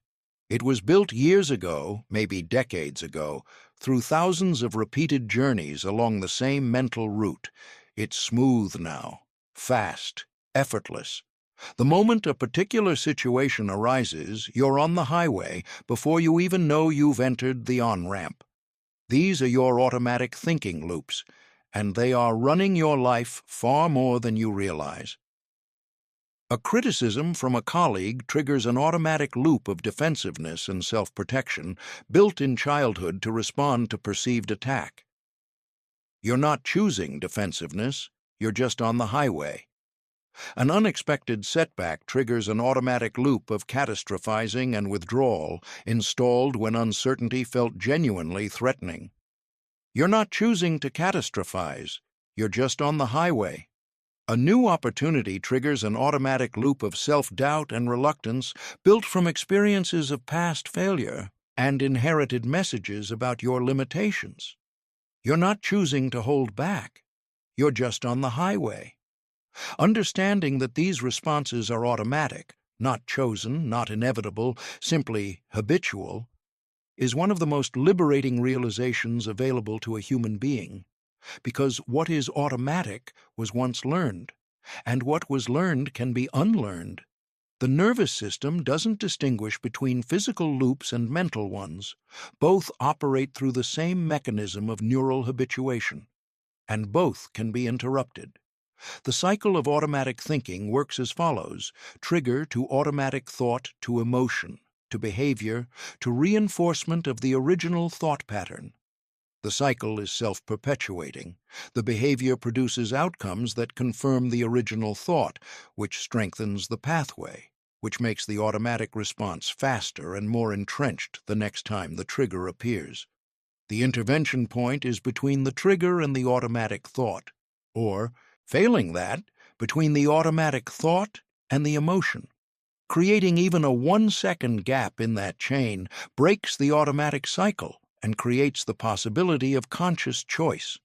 It was built years ago, maybe decades ago, through thousands of repeated journeys along the same mental route. It's smooth now, fast, effortless. The moment a particular situation arises, you're on the highway before you even know you've entered the on-ramp. These are your automatic thinking loops, and they are running your life far more than you realize. A criticism from a colleague triggers an automatic loop of defensiveness and self-protection built in childhood to respond to perceived attack. You're not choosing defensiveness, you're just on the highway. An unexpected setback triggers an automatic loop of catastrophizing and withdrawal installed when uncertainty felt genuinely threatening. You're not choosing to catastrophize, you're just on the highway. A new opportunity triggers an automatic loop of self-doubt and reluctance built from experiences of past failure and inherited messages about your limitations. You're not choosing to hold back. You're just on the highway. Understanding that these responses are automatic, not chosen, not inevitable, simply habitual, is one of the most liberating realizations available to a human being, because what is automatic was once learned, and what was learned can be unlearned. The nervous system doesn't distinguish between physical loops and mental ones. Both operate through the same mechanism of neural habituation, and both can be interrupted. The cycle of automatic thinking works as follows: trigger to automatic thought to emotion, to behavior, to reinforcement of the original thought pattern. The cycle is self-perpetuating. The behavior produces outcomes that confirm the original thought, which strengthens the pathway, which makes the automatic response faster and more entrenched the next time the trigger appears. The intervention point is between the trigger and the automatic thought, or, failing that, between the automatic thought and the emotion. Creating even a 1-second gap in that chain breaks the automatic cycle and creates the possibility of conscious choice.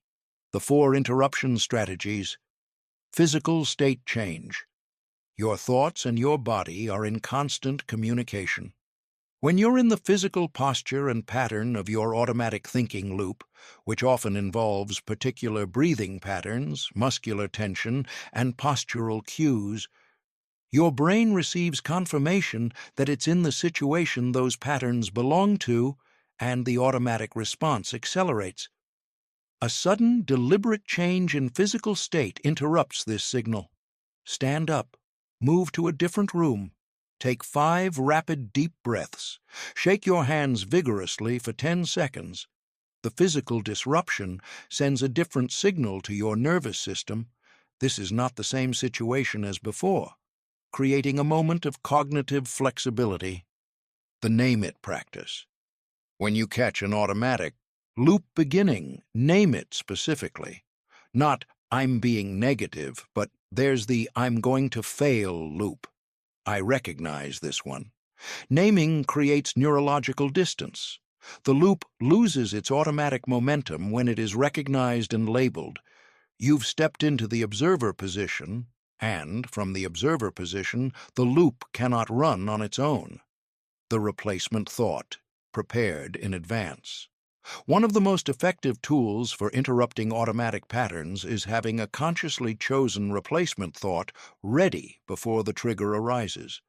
The 4 interruption strategies. Physical state change. Your thoughts and your body are in constant communication. When you're in the physical posture and pattern of your automatic thinking loop, which often involves particular breathing patterns, muscular tension, and postural cues, your brain receives confirmation that it's in the situation those patterns belong to, and the automatic response accelerates. A sudden, deliberate change in physical state interrupts this signal. Stand up, move to a different room, take 5 rapid, deep breaths, shake your hands vigorously for 10 seconds. The physical disruption sends a different signal to your nervous system. This is not the same situation as before, creating a moment of cognitive flexibility. The name it practice. When you catch an automatic loop beginning, name it specifically. Not, I'm being negative, but there's the I'm going to fail loop. I recognize this one. Naming creates neurological distance. The loop loses its automatic momentum when it is recognized and labeled. You've stepped into the observer position, and, from the observer position, the loop cannot run on its own. The replacement thought, prepared in advance. One of the most effective tools for interrupting automatic patterns is having a consciously chosen replacement thought ready before the trigger arises.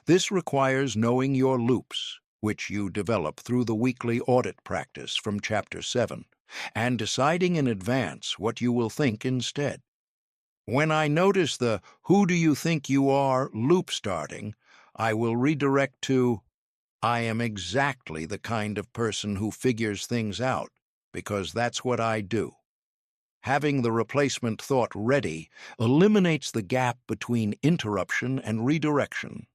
This requires knowing your loops, which you develop through the weekly audit practice from Chapter 7, and deciding in advance what you will think instead. When I notice the "who do you think you are" loop starting, I will redirect to I am exactly the kind of person who figures things out, because that's what I do. Having the replacement thought ready eliminates the gap between interruption and redirection.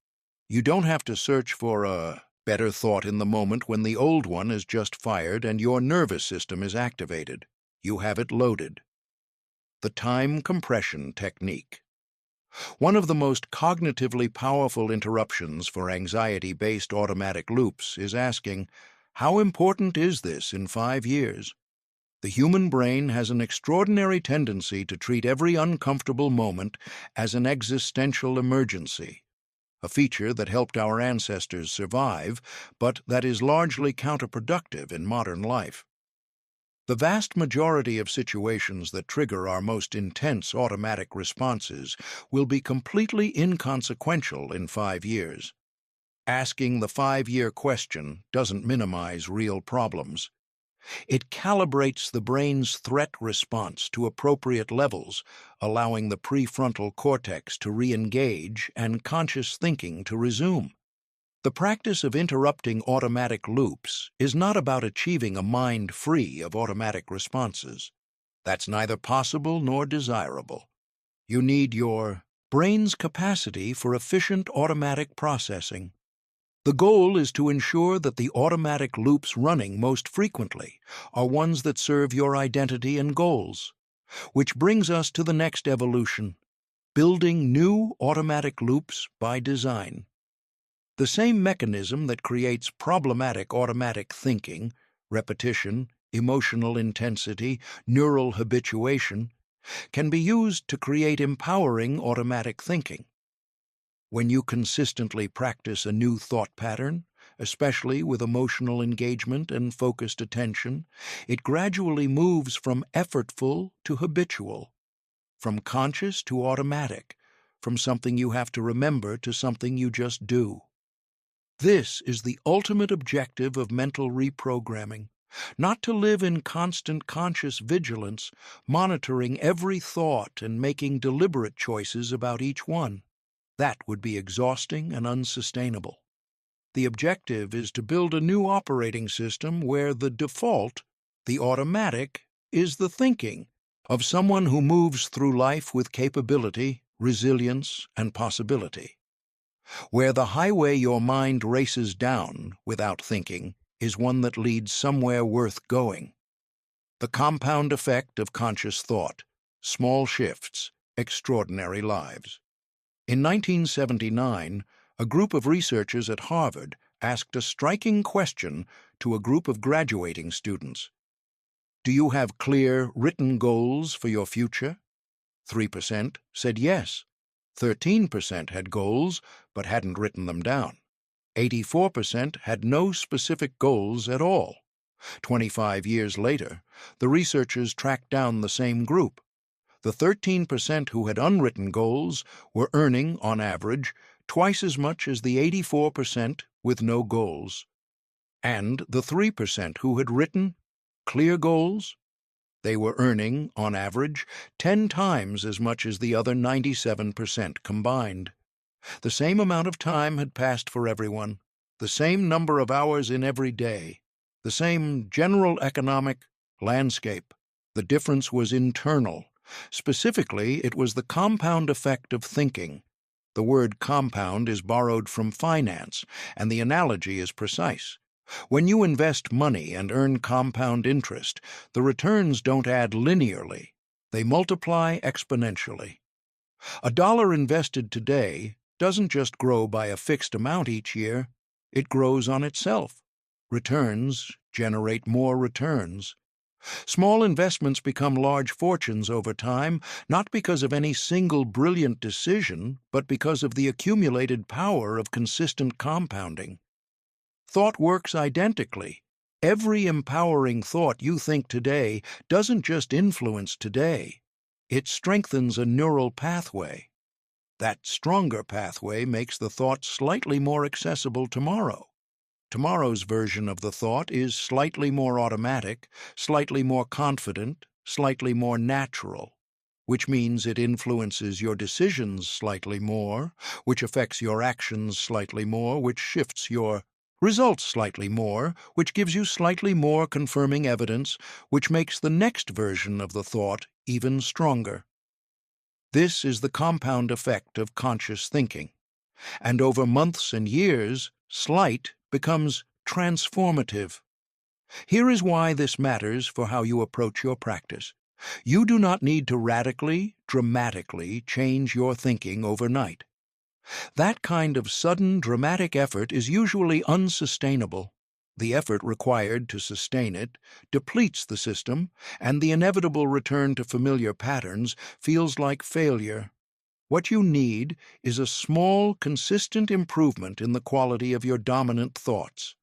You don't have to search for a better thought in the moment when the old one is just fired and your nervous system is activated. You have it loaded. The time compression technique. One of the most cognitively powerful interruptions for anxiety-based automatic loops is asking, how important is this in 5 years? The human brain has an extraordinary tendency to treat every uncomfortable moment as an existential emergency, a feature that helped our ancestors survive, but that is largely counterproductive in modern life. The vast majority of situations that trigger our most intense automatic responses will be completely inconsequential in 5 years. Asking the 5-year question doesn't minimize real problems. It calibrates the brain's threat response to appropriate levels, allowing the prefrontal cortex to re-engage and conscious thinking to resume. The practice of interrupting automatic loops is not about achieving a mind free of automatic responses. That's neither possible nor desirable. You need your brain's capacity for efficient automatic processing. The goal is to ensure that the automatic loops running most frequently are ones that serve your identity and goals. Which brings us to the next evolution: building new automatic loops by design. The same mechanism that creates problematic automatic thinking, repetition, emotional intensity, neural habituation, can be used to create empowering automatic thinking. When you consistently practice a new thought pattern, especially with emotional engagement and focused attention, it gradually moves from effortful to habitual, from conscious to automatic, from something you have to remember to something you just do. This is the ultimate objective of mental reprogramming, not to live in constant conscious vigilance, monitoring every thought and making deliberate choices about each one. That would be exhausting and unsustainable. The objective is to build a new operating system where the default, the automatic, is the thinking of someone who moves through life with capability, resilience, and possibility. Where the highway your mind races down without thinking is one that leads somewhere worth going. The compound effect of conscious thought, small shifts, extraordinary lives. In 1979, a group of researchers at Harvard asked a striking question to a group of graduating students. Do you have clear, written goals for your future? 3% said yes. 13% had goals but hadn't written them down. 84% had no specific goals at all. 25 years later, the researchers tracked down the same group. The 13% who had unwritten goals were earning, on average, twice as much as the 84% with no goals. And the 3% who had written clear goals, they were earning, on average, 10 times as much as the other 97% combined. The same amount of time had passed for everyone, the same number of hours in every day, the same general economic landscape. The difference was internal. Specifically, it was the compound effect of thinking. The word compound is borrowed from finance, and the analogy is precise. When you invest money and earn compound interest, the returns don't add linearly. They multiply exponentially. A dollar invested today doesn't just grow by a fixed amount each year, it grows on itself. Returns generate more returns. Small investments become large fortunes over time, not because of any single brilliant decision, but because of the accumulated power of consistent compounding. Thought works identically. Every empowering thought you think today doesn't just influence today, it strengthens a neural pathway. That stronger pathway makes the thought slightly more accessible tomorrow. Tomorrow's version of the thought is slightly more automatic, slightly more confident, slightly more natural, which means it influences your decisions slightly more, which affects your actions slightly more, which shifts your results slightly more, which gives you slightly more confirming evidence, which makes the next version of the thought even stronger. This is the compound effect of conscious thinking. And over months and years, slight becomes transformative. Here is why this matters for how you approach your practice. You do not need to radically, dramatically change your thinking overnight. That kind of sudden, dramatic effort is usually unsustainable. The effort required to sustain it depletes the system, and the inevitable return to familiar patterns feels like failure. What you need is a small, consistent improvement in the quality of your dominant thoughts.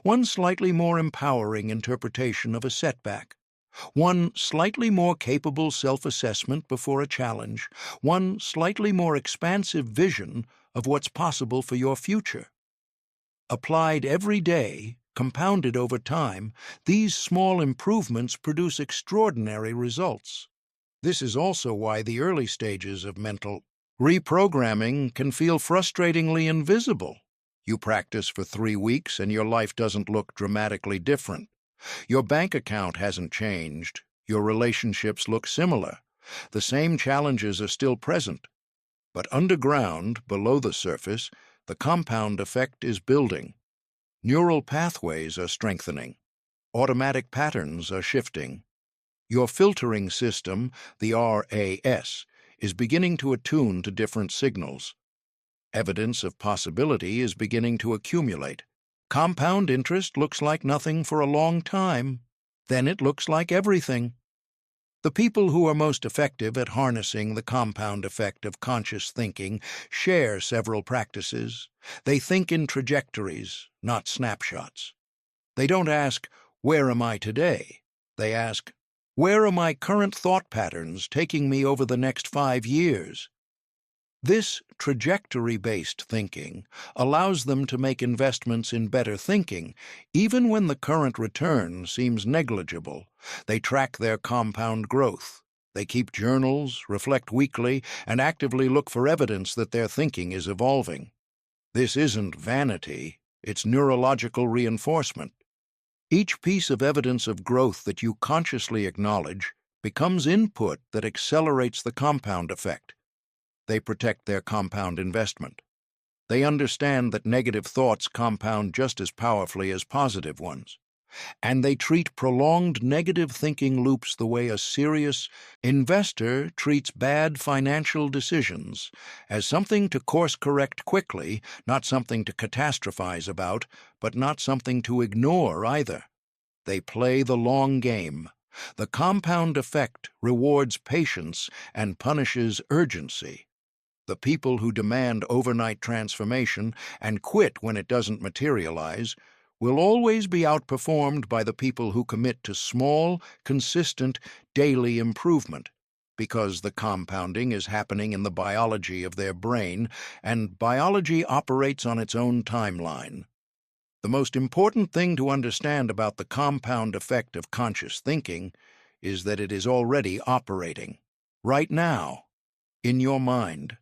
One slightly more empowering interpretation of a setback. One slightly more capable self-assessment before a challenge. One slightly more expansive vision of what's possible for your future. Applied every day, compounded over time, these small improvements produce extraordinary results. This is also why the early stages of mental reprogramming can feel frustratingly invisible. You practice for 3 weeks and your life doesn't look dramatically different. Your bank account hasn't changed. Your relationships look similar. The same challenges are still present. But underground, below the surface, the compound effect is building. Neural pathways are strengthening. Automatic patterns are shifting. Your filtering system, the RAS, is beginning to attune to different signals. Evidence of possibility is beginning to accumulate. Compound interest looks like nothing for a long time. Then it looks like everything. The people who are most effective at harnessing the compound effect of conscious thinking share several practices. They think in trajectories, not snapshots. They don't ask, "Where am I today?" They ask, "Where are my current thought patterns taking me over the next 5 years?" This trajectory-based thinking allows them to make investments in better thinking, even when the current return seems negligible. They track their compound growth. They keep journals, reflect weekly, and actively look for evidence that their thinking is evolving. This isn't vanity, it's neurological reinforcement. Each piece of evidence of growth that you consciously acknowledge becomes input that accelerates the compound effect. They protect their compound investment. They understand that negative thoughts compound just as powerfully as positive ones. And they treat prolonged negative thinking loops the way a serious investor treats bad financial decisions, as something to course-correct quickly, not something to catastrophize about, but not something to ignore either. They play the long game. The compound effect rewards patience and punishes urgency. The people who demand overnight transformation and quit when it doesn't materialize will always be outperformed by the people who commit to small, consistent, daily improvement, because the compounding is happening in the biology of their brain, and biology operates on its own timeline. The most important thing to understand about the compound effect of conscious thinking is that it is already operating, right now, in your mind.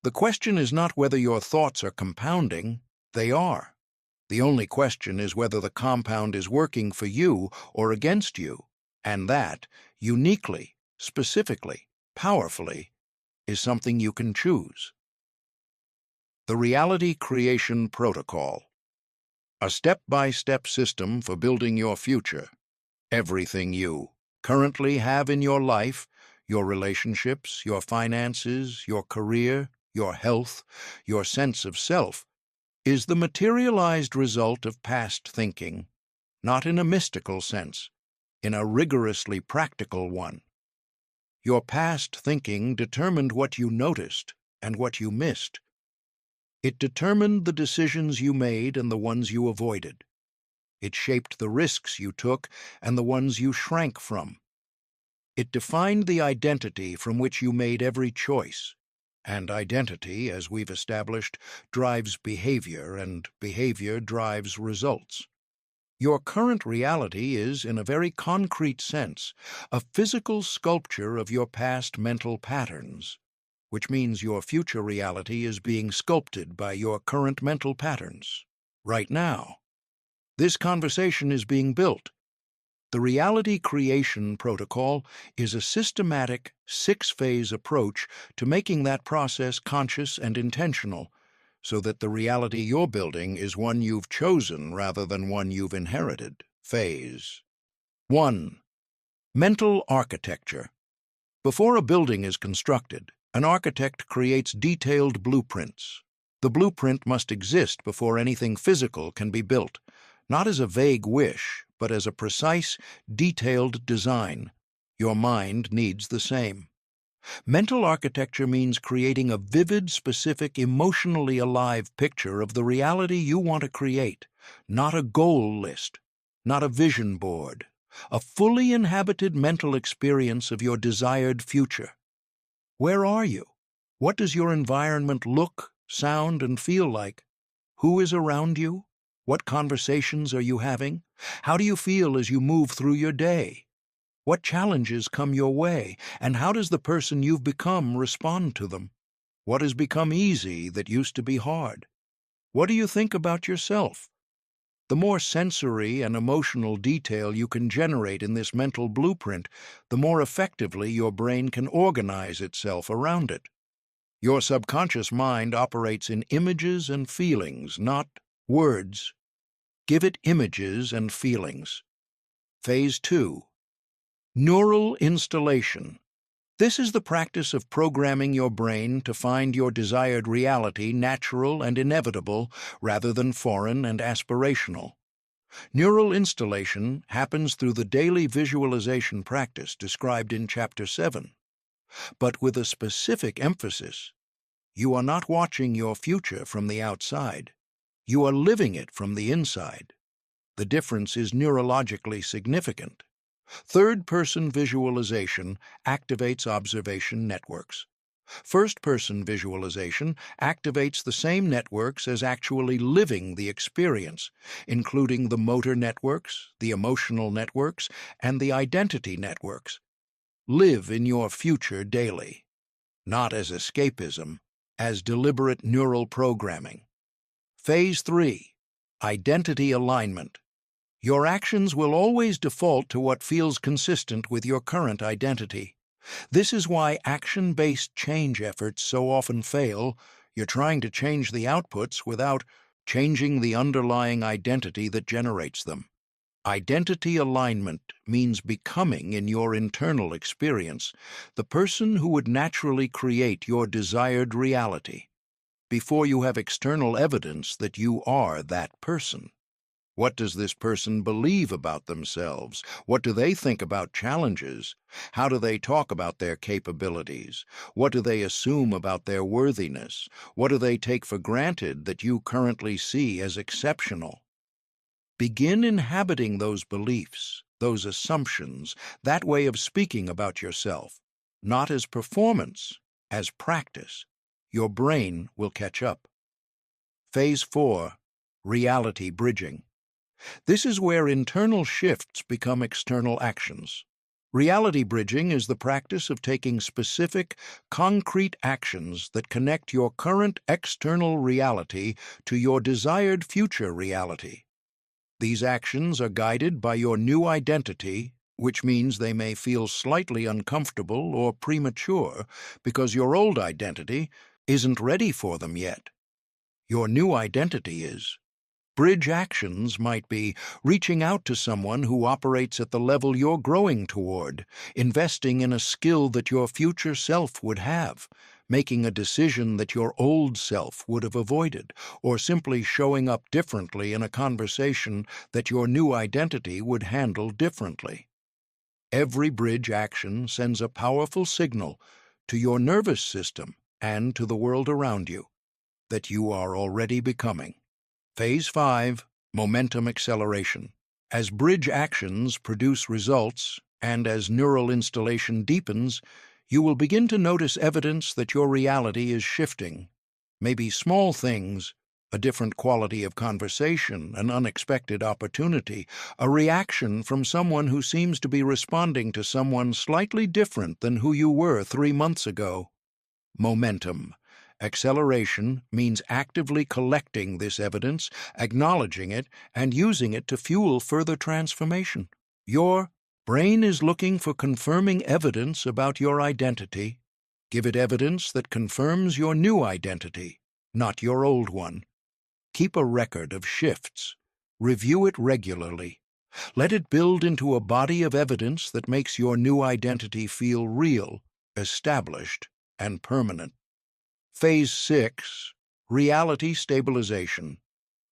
The question is not whether your thoughts are compounding, they are. The only question is whether the compound is working for you or against you, and that, uniquely, specifically, powerfully, is something you can choose. The Reality Creation Protocol. A step-by-step system for building your future. Everything you currently have in your life, your relationships, your finances, your career, your health, your sense of self, is the materialized result of past thinking, not in a mystical sense, in a rigorously practical one. Your past thinking determined what you noticed and what you missed. It determined the decisions you made and the ones you avoided. It shaped the risks you took and the ones you shrank from. It defined the identity from which you made every choice. And identity, as we've established, drives behavior, and behavior drives results. Your current reality is, in a very concrete sense, a physical sculpture of your past mental patterns, which means your future reality is being sculpted by your current mental patterns, right now. This conversation is being built. The Reality Creation Protocol is a systematic, 6-phase approach to making that process conscious and intentional, so that the reality you're building is one you've chosen rather than one you've inherited. Phase 1. Mental architecture. Before a building is constructed, an architect creates detailed blueprints. The blueprint must exist before anything physical can be built, not as a vague wish, but as a precise, detailed design. Your mind needs the same. Mental architecture means creating a vivid, specific, emotionally alive picture of the reality you want to create, not a goal list, not a vision board, a fully inhabited mental experience of your desired future. Where are you? What does your environment look, sound, and feel like? Who is around you? What conversations are you having? How do you feel as you move through your day? What challenges come your way, and how does the person you've become respond to them? What has become easy that used to be hard? What do you think about yourself? The more sensory and emotional detail you can generate in this mental blueprint, the more effectively your brain can organize itself around it. Your subconscious mind operates in images and feelings, not words. Give it images and feelings. Phase 2. Neural installation. This is the practice of programming your brain to find your desired reality natural and inevitable rather than foreign and aspirational. Neural installation happens through the daily visualization practice described in Chapter 7, but with a specific emphasis. You are not watching your future from the outside. You are living it from the inside. The difference is neurologically significant. Third-person visualization activates observation networks. First-person visualization activates the same networks as actually living the experience, including the motor networks, the emotional networks, and the identity networks. Live in your future daily, not as escapism, as deliberate neural programming. Phase 3. Identity alignment. Your actions will always default to what feels consistent with your current identity. This is why action-based change efforts so often fail. You're trying to change the outputs without changing the underlying identity that generates them. Identity alignment means becoming, in your internal experience, the person who would naturally create your desired reality, before you have external evidence that you are that person. What does this person believe about themselves? What do they think about challenges? How do they talk about their capabilities? What do they assume about their worthiness? What do they take for granted that you currently see as exceptional? Begin inhabiting those beliefs, those assumptions, that way of speaking about yourself, not as performance, as practice. Your brain will catch up. Phase 4. Reality bridging. This is where internal shifts become external actions. Reality bridging is the practice of taking specific, concrete actions that connect your current external reality to your desired future reality. These actions are guided by your new identity, which means they may feel slightly uncomfortable or premature because your old identity isn't ready for them yet. Your new identity is. Bridge actions might be reaching out to someone who operates at the level you're growing toward, investing in a skill that your future self would have, making a decision that your old self would have avoided, or simply showing up differently in a conversation that your new identity would handle differently. Every bridge action sends a powerful signal to your nervous system and to the world around you that you are already becoming. Phase 5. Momentum acceleration. As bridge actions produce results, and as neural installation deepens, you will begin to notice evidence that your reality is shifting. Maybe small things, a different quality of conversation, an unexpected opportunity, a reaction from someone who seems to be responding to someone slightly different than who you were 3 months ago. Momentum. Acceleration means actively collecting this evidence, acknowledging it, and using it to fuel further transformation. Your brain is looking for confirming evidence about your identity. Give it evidence that confirms your new identity, not your old one. Keep a record of shifts. Review it regularly. Let it build into a body of evidence that makes your new identity feel real, established, and permanent. Phase 6. Reality stabilization.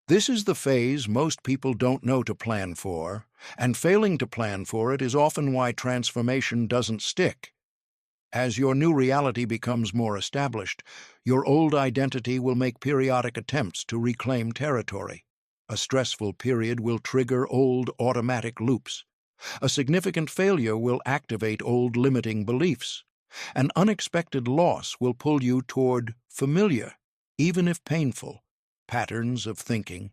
This is the phase most people don't know to plan for, and failing to plan for it is often why transformation doesn't stick. As your new reality becomes more established, your old identity will make periodic attempts to reclaim territory. A stressful period will trigger old automatic loops. A significant failure will activate old limiting beliefs. An unexpected loss will pull you toward familiar, even if painful, patterns of thinking.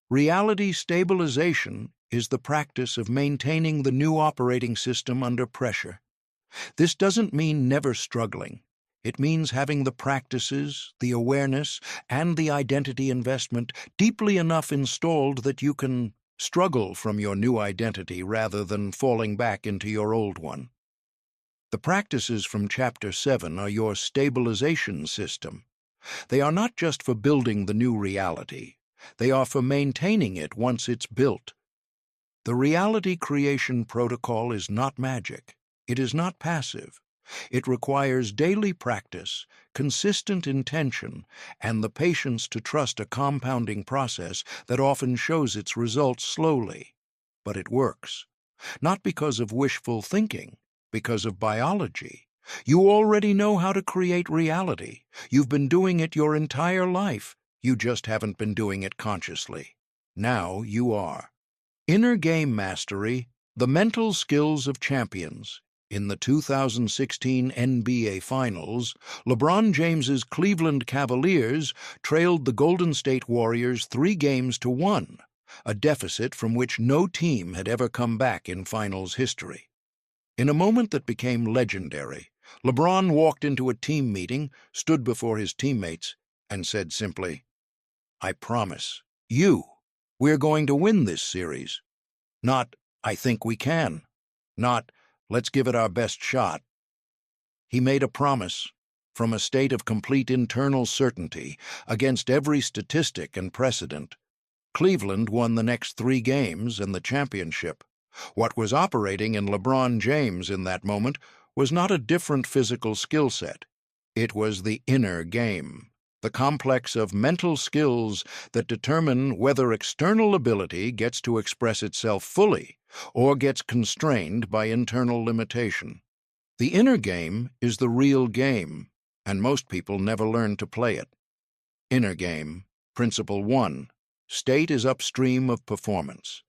Reality stabilization is the practice of maintaining the new operating system under pressure. This doesn't mean never struggling. It means having the practices, the awareness, and the identity investment deeply enough installed that you can struggle from your new identity rather than falling back into your old one. The practices from Chapter 7 are your stabilization system. They are not just for building the new reality. They are for maintaining it once it's built. The reality creation protocol is not magic. It is not passive. It requires daily practice, consistent intention, and the patience to trust a compounding process that often shows its results slowly. But it works. Not because of wishful thinking, because of biology. You already know how to create reality. You've been doing it your entire life. You just haven't been doing it consciously. Now you are. Inner Game Mastery, the Mental Skills of Champions. In the 2016 NBA Finals, LeBron James's Cleveland Cavaliers trailed the Golden State Warriors 3-1, a deficit from which no team had ever come back in finals history. In a moment that became legendary, LeBron walked into a team meeting, stood before his teammates, and said simply, "I promise we're going to win this series. Not, I think we can. Not, let's give it our best shot." He made a promise from a state of complete internal certainty against every statistic and precedent. Cleveland won the next 3 games and the championship. What was operating in LeBron James in that moment was not a different physical skill set. It was the inner game, the complex of mental skills that determine whether external ability gets to express itself fully or gets constrained by internal limitation. The inner game is the real game, and most people never learn to play it. Inner game, Principle 1. State is upstream of performance.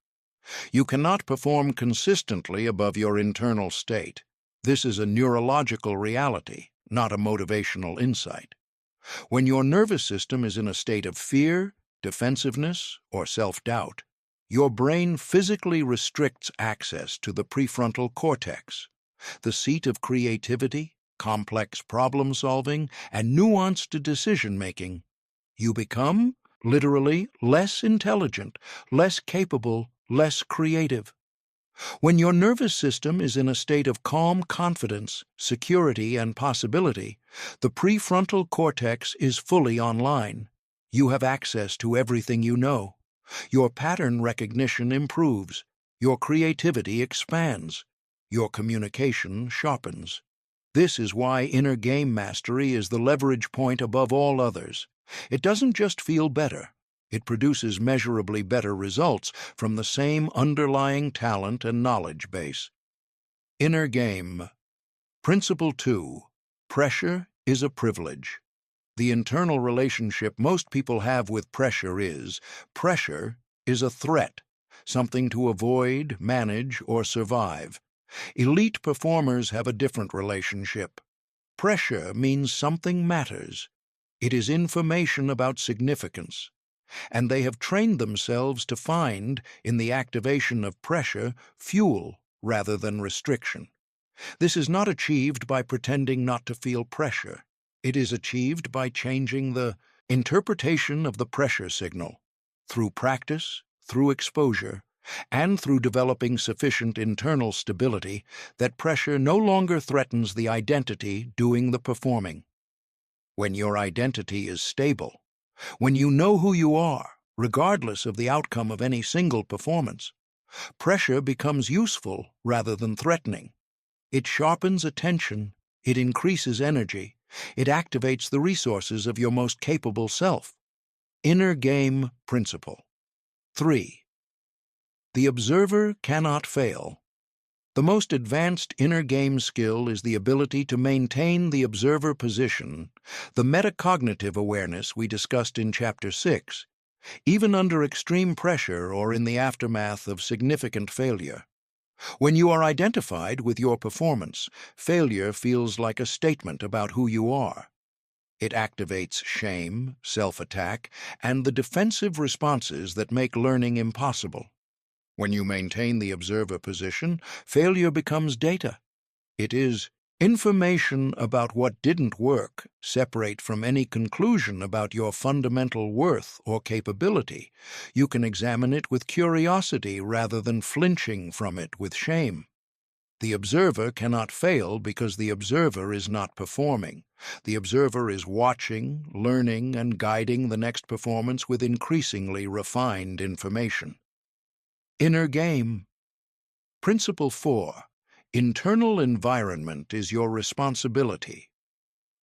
You cannot perform consistently above your internal state. This is a neurological reality, not a motivational insight. When your nervous system is in a state of fear, defensiveness, or self-doubt, your brain physically restricts access to the prefrontal cortex, the seat of creativity, complex problem-solving, and nuanced decision-making. You become, literally, less intelligent, less capable, less creative. When your nervous system is in a state of calm confidence, security, and possibility, the prefrontal cortex is fully online. You have access to everything you know. Your pattern recognition improves. Your creativity expands. Your communication sharpens. This is why inner game mastery is the leverage point above all others. It doesn't just feel better. It produces measurably better results from the same underlying talent and knowledge base. Inner game. Principle 2. Pressure is a privilege. The internal relationship most people have with pressure is a threat, something to avoid, manage, or survive. Elite performers have a different relationship. Pressure means something matters. It is information about significance. And they have trained themselves to find, in the activation of pressure, fuel rather than restriction. This is not achieved by pretending not to feel pressure. It is achieved by changing the interpretation of the pressure signal, through practice, through exposure, and through developing sufficient internal stability that pressure no longer threatens the identity doing the performing. When your identity is stable, when you know who you are, regardless of the outcome of any single performance, pressure becomes useful rather than threatening. It sharpens attention, it increases energy, it activates the resources of your most capable self. Inner game principle. 3. The observer cannot fail. The most advanced inner game skill is the ability to maintain the observer position, the metacognitive awareness we discussed in Chapter 6, even under extreme pressure or in the aftermath of significant failure. When you are identified with your performance, failure feels like a statement about who you are. It activates shame, self-attack, and the defensive responses that make learning impossible. When you maintain the observer position, failure becomes data. It is information about what didn't work, separate from any conclusion about your fundamental worth or capability. You can examine it with curiosity rather than flinching from it with shame. The observer cannot fail because the observer is not performing. The observer is watching, learning, and guiding the next performance with increasingly refined information. Inner game. Principle 4. Internal environment is your responsibility.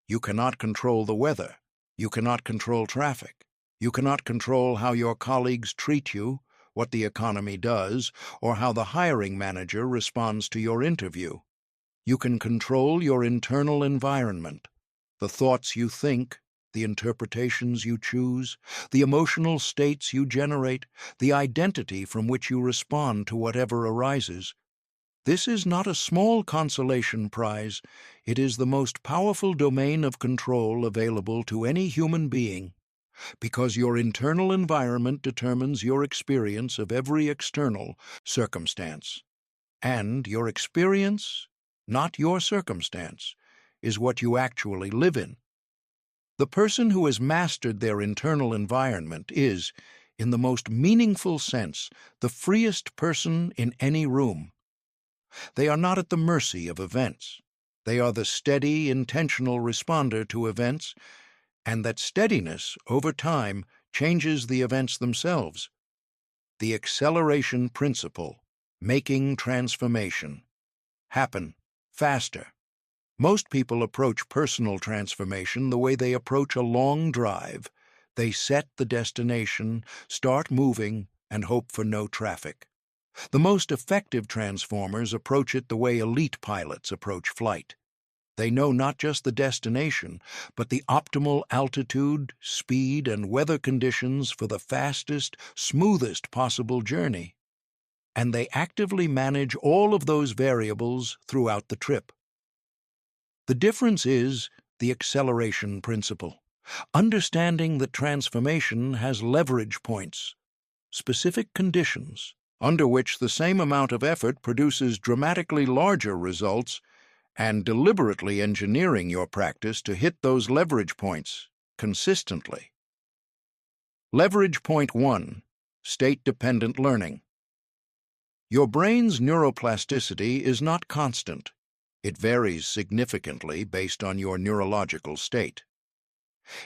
You cannot control the weather. You cannot control traffic. You cannot control how your colleagues treat you, what the economy does, or how the hiring manager responds to your interview. You can control your internal environment, the thoughts you think, the interpretations you choose, the emotional states you generate, the identity from which you respond to whatever arises. This is not a small consolation prize. It is the most powerful domain of control available to any human being, because your internal environment determines your experience of every external circumstance. And your experience, not your circumstance, is what you actually live in. The person who has mastered their internal environment is, in the most meaningful sense, the freest person in any room. They are not at the mercy of events. They are the steady, intentional responder to events, and that steadiness, over time, changes the events themselves. The acceleration principle, making transformation, happen faster. Most people approach personal transformation the way they approach a long drive. They set the destination, start moving, and hope for no traffic. The most effective transformers approach it the way elite pilots approach flight. They know not just the destination, but the optimal altitude, speed, and weather conditions for the fastest, smoothest possible journey. And they actively manage all of those variables throughout the trip. The difference is the acceleration principle, understanding that transformation has leverage points, specific conditions, under which the same amount of effort produces dramatically larger results, and deliberately engineering your practice to hit those leverage points consistently. Leverage point 1, state-dependent learning. Your brain's neuroplasticity is not constant. It varies significantly based on your neurological state.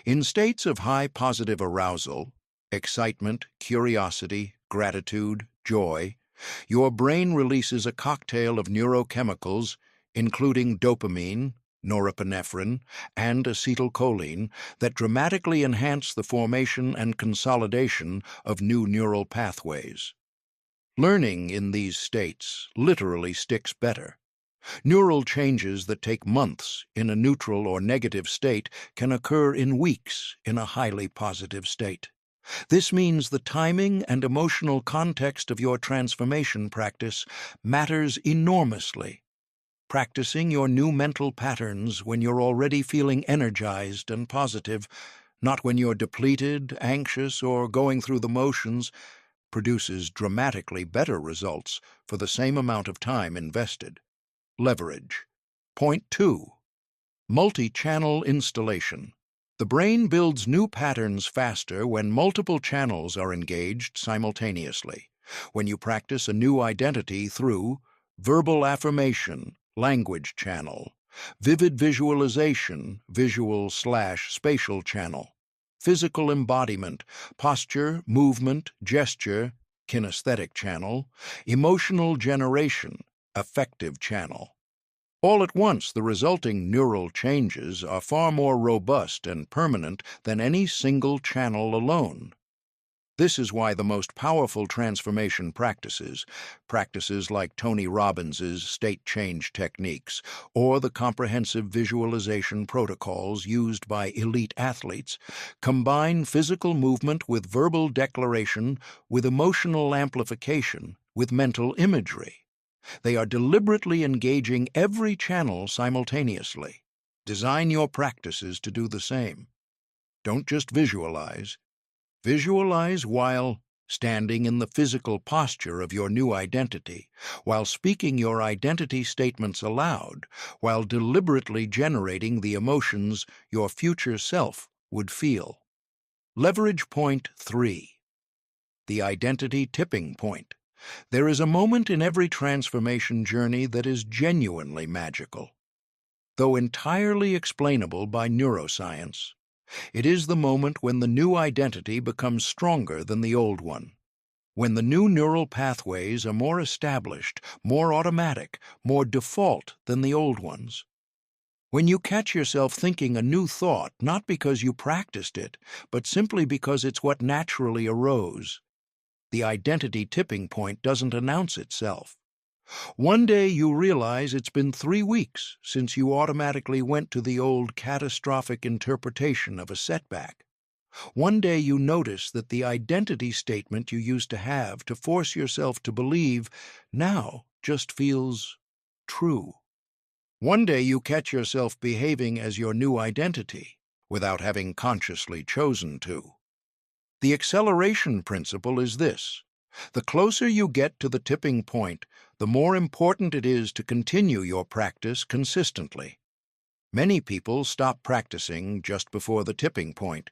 In states of high positive arousal, excitement, curiosity, gratitude, joy, your brain releases a cocktail of neurochemicals, including dopamine, norepinephrine, and acetylcholine, that dramatically enhance the formation and consolidation of new neural pathways. Learning in these states literally sticks better. Neural changes that take months in a neutral or negative state can occur in weeks in a highly positive state. This means the timing and emotional context of your transformation practice matters enormously. Practicing your new mental patterns when you're already feeling energized and positive, not when you're depleted, anxious, or going through the motions, produces dramatically better results for the same amount of time invested. Leverage. Point 2. Multi-channel installation. The brain builds new patterns faster when multiple channels are engaged simultaneously. When you practice a new identity through verbal affirmation, language channel, vivid visualization, visual/spatial channel, physical embodiment, posture, movement, gesture, kinesthetic channel, emotional generation, affective channel. All at once, the resulting neural changes are far more robust and permanent than any single channel alone. This is why the most powerful transformation practices like Tony Robbins's state change techniques or the comprehensive visualization protocols used by elite athletes, combine physical movement with verbal declaration, with emotional amplification, with mental imagery. They are deliberately engaging every channel simultaneously. Design your practices to do the same. Don't just visualize. Visualize while standing in the physical posture of your new identity, while speaking your identity statements aloud, while deliberately generating the emotions your future self would feel. Leverage point 3. The identity tipping point. There is a moment in every transformation journey that is genuinely magical. Though entirely explainable by neuroscience, it is the moment when the new identity becomes stronger than the old one. when the new neural pathways are more established, more automatic, more default than the old ones. When you catch yourself thinking a new thought, not because you practiced it, but simply because it's what naturally arose. The identity tipping point doesn't announce itself. One day you realize it's been 3 weeks since you automatically went to the old catastrophic interpretation of a setback. One day you notice that the identity statement you used to have to force yourself to believe now just feels true. One day you catch yourself behaving as your new identity without having consciously chosen to. The acceleration principle is this: the closer you get to the tipping point, the more important it is to continue your practice consistently. Many people stop practicing just before the tipping point.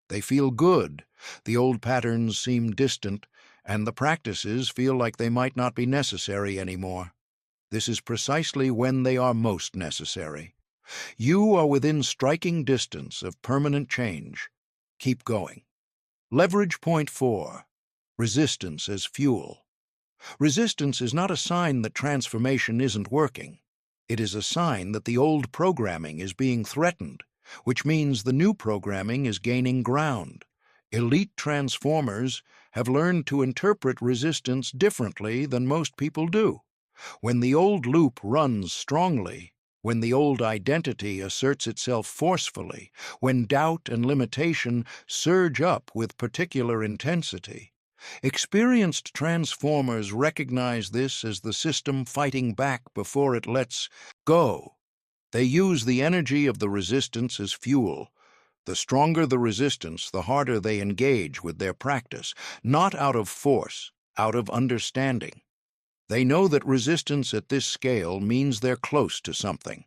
They feel good, the old patterns seem distant, and the practices feel like they might not be necessary anymore. This is precisely when they are most necessary. You are within striking distance of permanent change. Keep going. Leverage point 4. Resistance as fuel. Resistance is not a sign that transformation isn't working. It is a sign that the old programming is being threatened, which means the new programming is gaining ground. Elite transformers have learned to interpret resistance differently than most people do. When the old loop runs strongly, when the old identity asserts itself forcefully, when doubt and limitation surge up with particular intensity, experienced transformers recognize this as the system fighting back before it lets go. They use the energy of the resistance as fuel. The stronger the resistance, the harder they engage with their practice, not out of force, out of understanding. They know that resistance at this scale means they're close to something.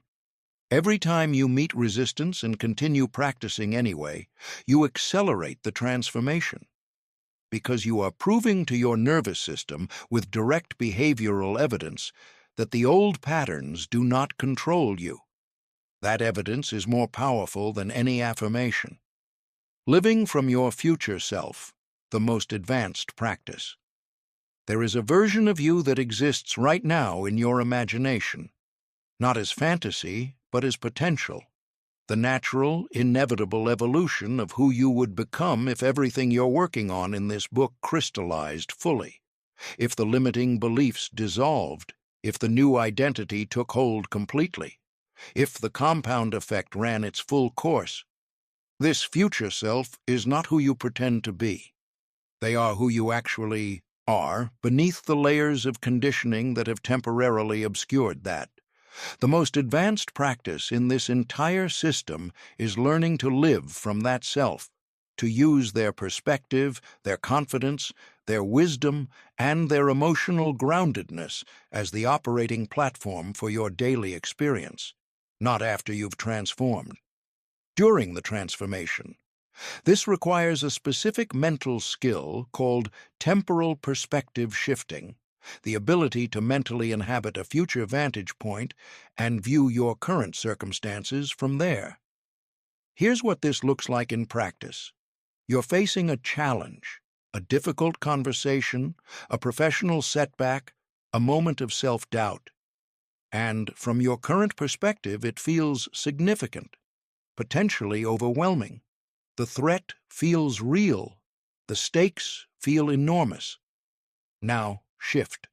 Every time you meet resistance and continue practicing anyway, you accelerate the transformation, because you are proving to your nervous system with direct behavioral evidence that the old patterns do not control you. That evidence is more powerful than any affirmation. Living from your future self, the most advanced practice. There is a version of you that exists right now in your imagination, not as fantasy, but as potential, the natural, inevitable evolution of who you would become if everything you're working on in this book crystallized fully, if the limiting beliefs dissolved, if the new identity took hold completely, if the compound effect ran its full course. This future self is not who you pretend to be. They are who you actually are, beneath the layers of conditioning that have temporarily obscured that. The most advanced practice in this entire system is learning to live from that self, to use their perspective, their confidence, their wisdom, and their emotional groundedness as the operating platform for your daily experience, not after you've transformed. During the transformation. This requires a specific mental skill called temporal perspective shifting, the ability to mentally inhabit a future vantage point and view your current circumstances from there. Here's what this looks like in practice. You're facing a challenge, a difficult conversation, a professional setback, a moment of self-doubt. And from your current perspective, it feels significant, potentially overwhelming. The threat feels real. The stakes feel enormous. Now, shift.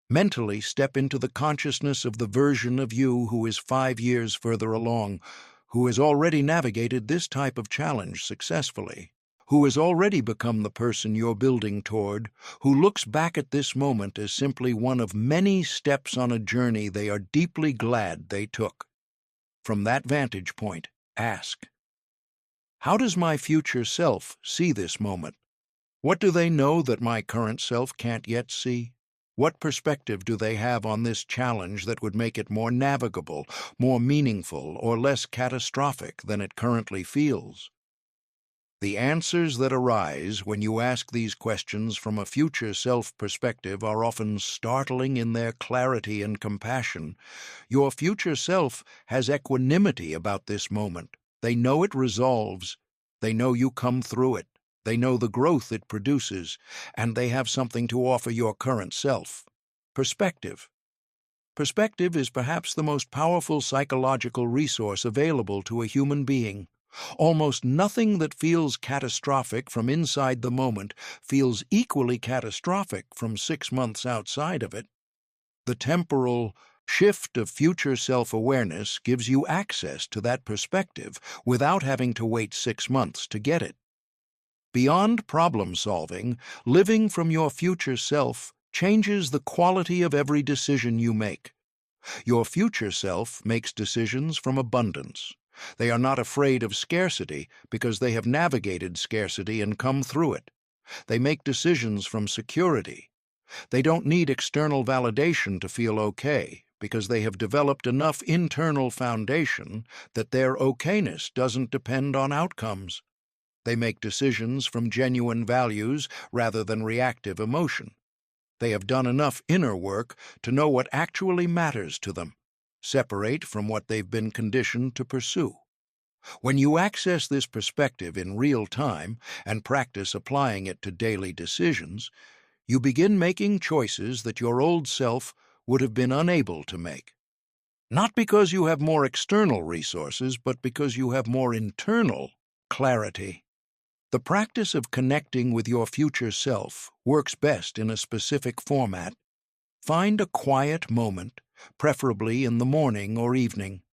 Mentally step into the consciousness of the version of you who is 5 years further along, who has already navigated this type of challenge successfully, who has already become the person you're building toward, who looks back at this moment as simply one of many steps on a journey they are deeply glad they took. From that vantage point, ask, how does my future self see this moment? What do they know that my current self can't yet see? What perspective do they have on this challenge that would make it more navigable, more meaningful, or less catastrophic than it currently feels? The answers that arise when you ask these questions from a future self perspective are often startling in their clarity and compassion. Your future self has equanimity about this moment. They know it resolves. They know you come through it. They know the growth it produces, and they have something to offer your current self. Perspective. Perspective is perhaps the most powerful psychological resource available to a human being. Almost nothing that feels catastrophic from inside the moment feels equally catastrophic from 6 months outside of it. The temporal shift of future self-awareness gives you access to that perspective without having to wait 6 months to get it. Beyond problem-solving, living from your future self changes the quality of every decision you make. Your future self makes decisions from abundance. They are not afraid of scarcity because they have navigated scarcity and come through it. They make decisions from security. They don't need external validation to feel okay because they have developed enough internal foundation that their okayness doesn't depend on outcomes. They make decisions from genuine values rather than reactive emotion. They have done enough inner work to know what actually matters to them, separate from what they've been conditioned to pursue. When you access this perspective in real time and practice applying it to daily decisions, you begin making choices that your old self would have been unable to make. Not because you have more external resources, but because you have more internal clarity. The practice of connecting with your future self works best in a specific format. Find a quiet moment, preferably in the morning or evening.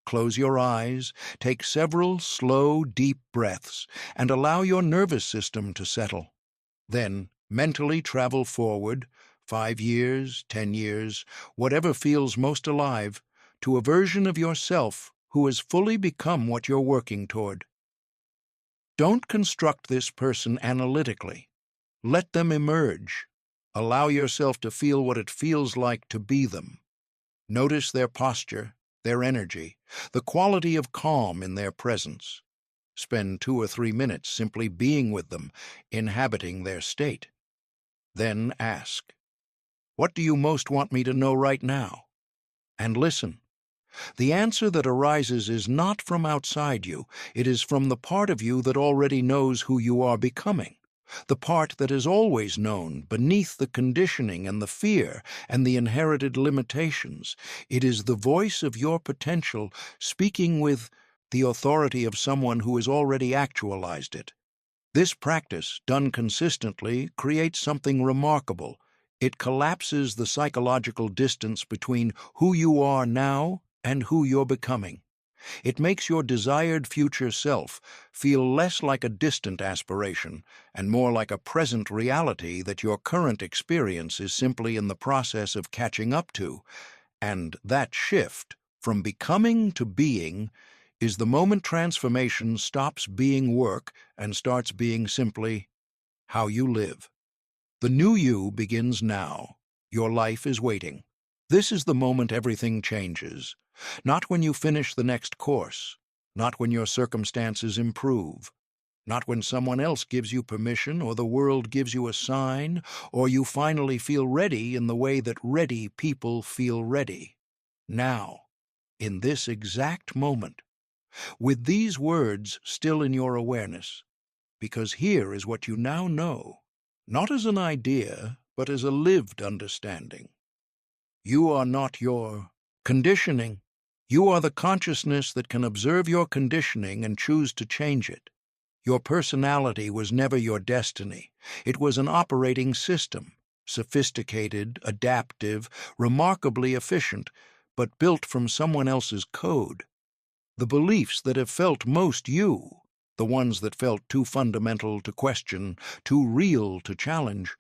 Close your eyes, take several slow, deep breaths, and allow your nervous system to settle. Then, mentally travel forward, 5 years, 10 years, whatever feels most alive, to a version of yourself who has fully become what you're working toward. Don't construct this person analytically. Let them emerge. Allow yourself to feel what it feels like to be them. Notice their posture, their energy, the quality of calm in their presence. Spend 2 or 3 minutes simply being with them, inhabiting their state. Then ask, "What do you most want me to know right now?" And listen. The answer that arises is not from outside you, it is from the part of you that already knows who you are becoming, the part that has always known beneath the conditioning and the fear and the inherited limitations. It is the voice of your potential speaking with the authority of someone who has already actualized it. This practice, done consistently, creates something remarkable. It collapses the psychological distance between who you are now and who you're becoming. It makes your desired future self feel less like a distant aspiration and more like a present reality that your current experience is simply in the process of catching up to. And that shift, from becoming to being, is the moment transformation stops being work and starts being simply how you live. The new you begins now. Your life is waiting. This is the moment everything changes. Not when you finish the next course, not when your circumstances improve, not when someone else gives you permission or the world gives you a sign, or you finally feel ready in the way that ready people feel ready. Now, in this exact moment, with these words still in your awareness, because here is what you now know, not as an idea, but as a lived understanding. You are not your conditioning. You are the consciousness that can observe your conditioning and choose to change it. Your personality was never your destiny. It was an operating system, sophisticated, adaptive, remarkably efficient, but built from someone else's code. The beliefs that have felt most you, the ones that felt too fundamental to question, too real to challenge,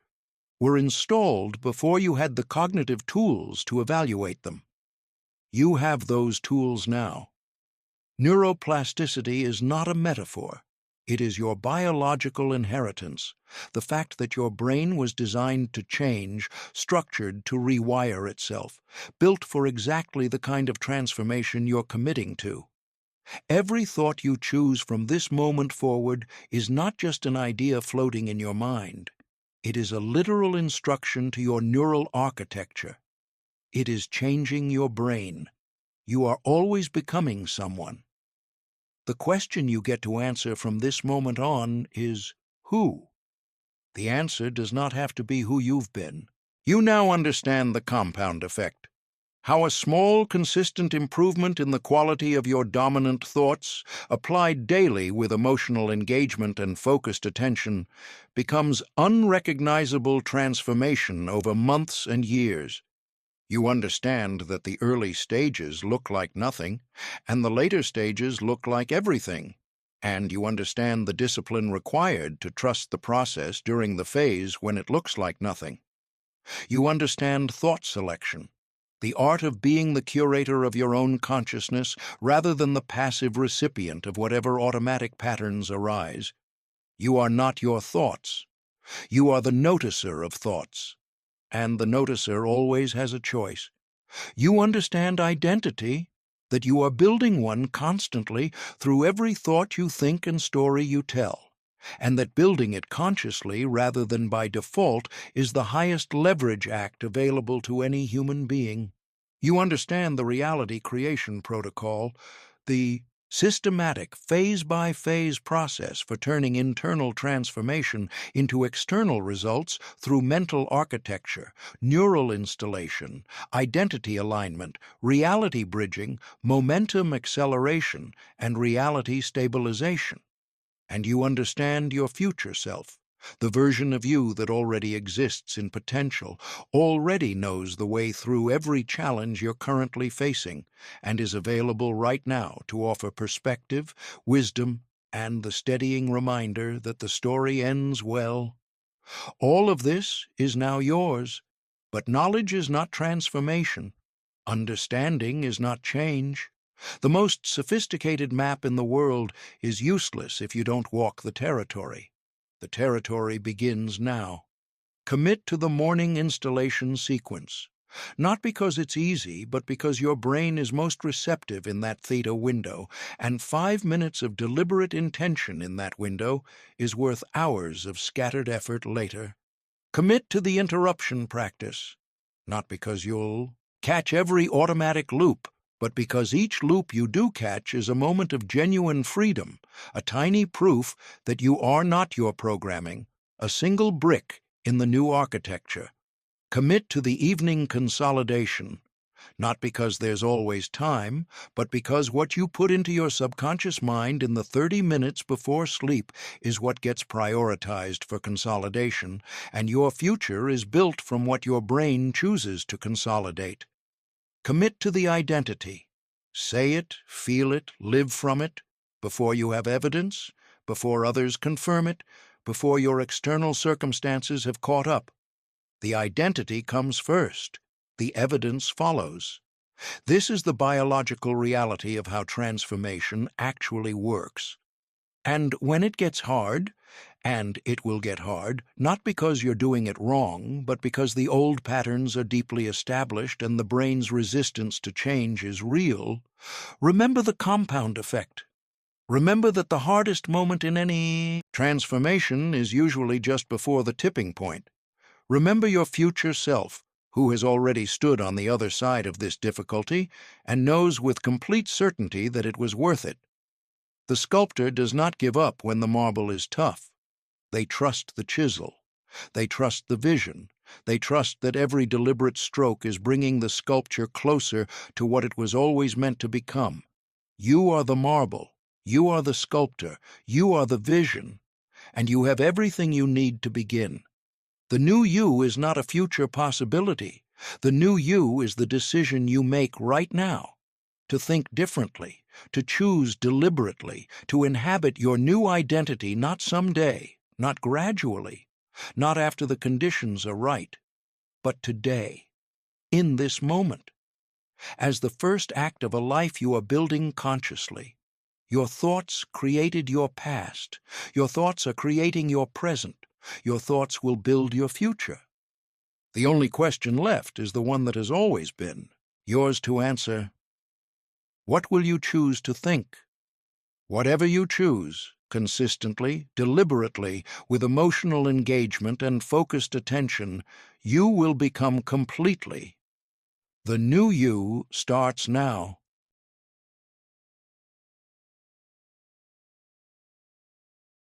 were installed before you had the cognitive tools to evaluate them. You have those tools now. Neuroplasticity is not a metaphor. It is your biological inheritance, the fact that your brain was designed to change, structured to rewire itself, built for exactly the kind of transformation you're committing to. Every thought you choose from this moment forward is not just an idea floating in your mind. It is a literal instruction to your neural architecture. It is changing your brain. You are always becoming someone. The question you get to answer from this moment on is, Who? The answer does not have to be who you've been. You now understand the compound effect. How a small, consistent improvement in the quality of your dominant thoughts, applied daily with emotional engagement and focused attention, becomes unrecognizable transformation over months and years. You understand that the early stages look like nothing, and the later stages look like everything. And you understand the discipline required to trust the process during the phase when it looks like nothing. You understand thought selection, the art of being the curator of your own consciousness rather than the passive recipient of whatever automatic patterns arise. You are not your thoughts. You are the noticer of thoughts, and the noticer always has a choice. You understand identity, that you are building one constantly through every thought you think and story you tell, and that building it consciously rather than by default is the highest leverage act available to any human being. You understand the reality creation protocol, the systematic phase-by-phase process for turning internal transformation into external results through mental architecture, neural installation, identity alignment, reality bridging, momentum acceleration, and reality stabilization. And you understand your future self, the version of you that already exists in potential, already knows the way through every challenge you're currently facing, and is available right now to offer perspective, wisdom, and the steadying reminder that the story ends well. All of this is now yours, but knowledge is not transformation. Understanding is not change. The most sophisticated map in the world is useless if you don't walk the territory. The territory begins now. Commit to the morning installation sequence, not because it's easy, but because your brain is most receptive in that theta window, and 5 minutes of deliberate intention in that window is worth hours of scattered effort later. Commit to the interruption practice, not because you'll catch every automatic loop, but because each loop you do catch is a moment of genuine freedom, a tiny proof that you are not your programming, a single brick in the new architecture. Commit to the evening consolidation, not because there's always time, but because what you put into your subconscious mind in the 30 minutes before sleep is what gets prioritized for consolidation, and your future is built from what your brain chooses to consolidate. Commit to the identity. Say it, feel it, live from it, before you have evidence, before others confirm it, before your external circumstances have caught up. The identity comes first. The evidence follows. This is the biological reality of how transformation actually works. And when it gets hard, and it will get hard, not because you're doing it wrong, but because the old patterns are deeply established and the brain's resistance to change is real, remember the compound effect. Remember that the hardest moment in any transformation is usually just before the tipping point. Remember your future self, who has already stood on the other side of this difficulty and knows with complete certainty that it was worth it. The sculptor does not give up when the marble is tough. They trust the chisel. They trust the vision. They trust that every deliberate stroke is bringing the sculpture closer to what it was always meant to become. You are the marble. You are the sculptor. You are the vision. And you have everything you need to begin. The new you is not a future possibility. The new you is the decision you make right now. To think differently, to choose deliberately, to inhabit your new identity not someday, not gradually, not after the conditions are right, but today, in this moment. As the first act of a life you are building consciously, your thoughts created your past. Your thoughts are creating your present. Your thoughts will build your future. The only question left is the one that has always been, yours to answer. What will you choose to think? Whatever you choose, consistently, deliberately, with emotional engagement and focused attention, you will become completely. The new you starts now.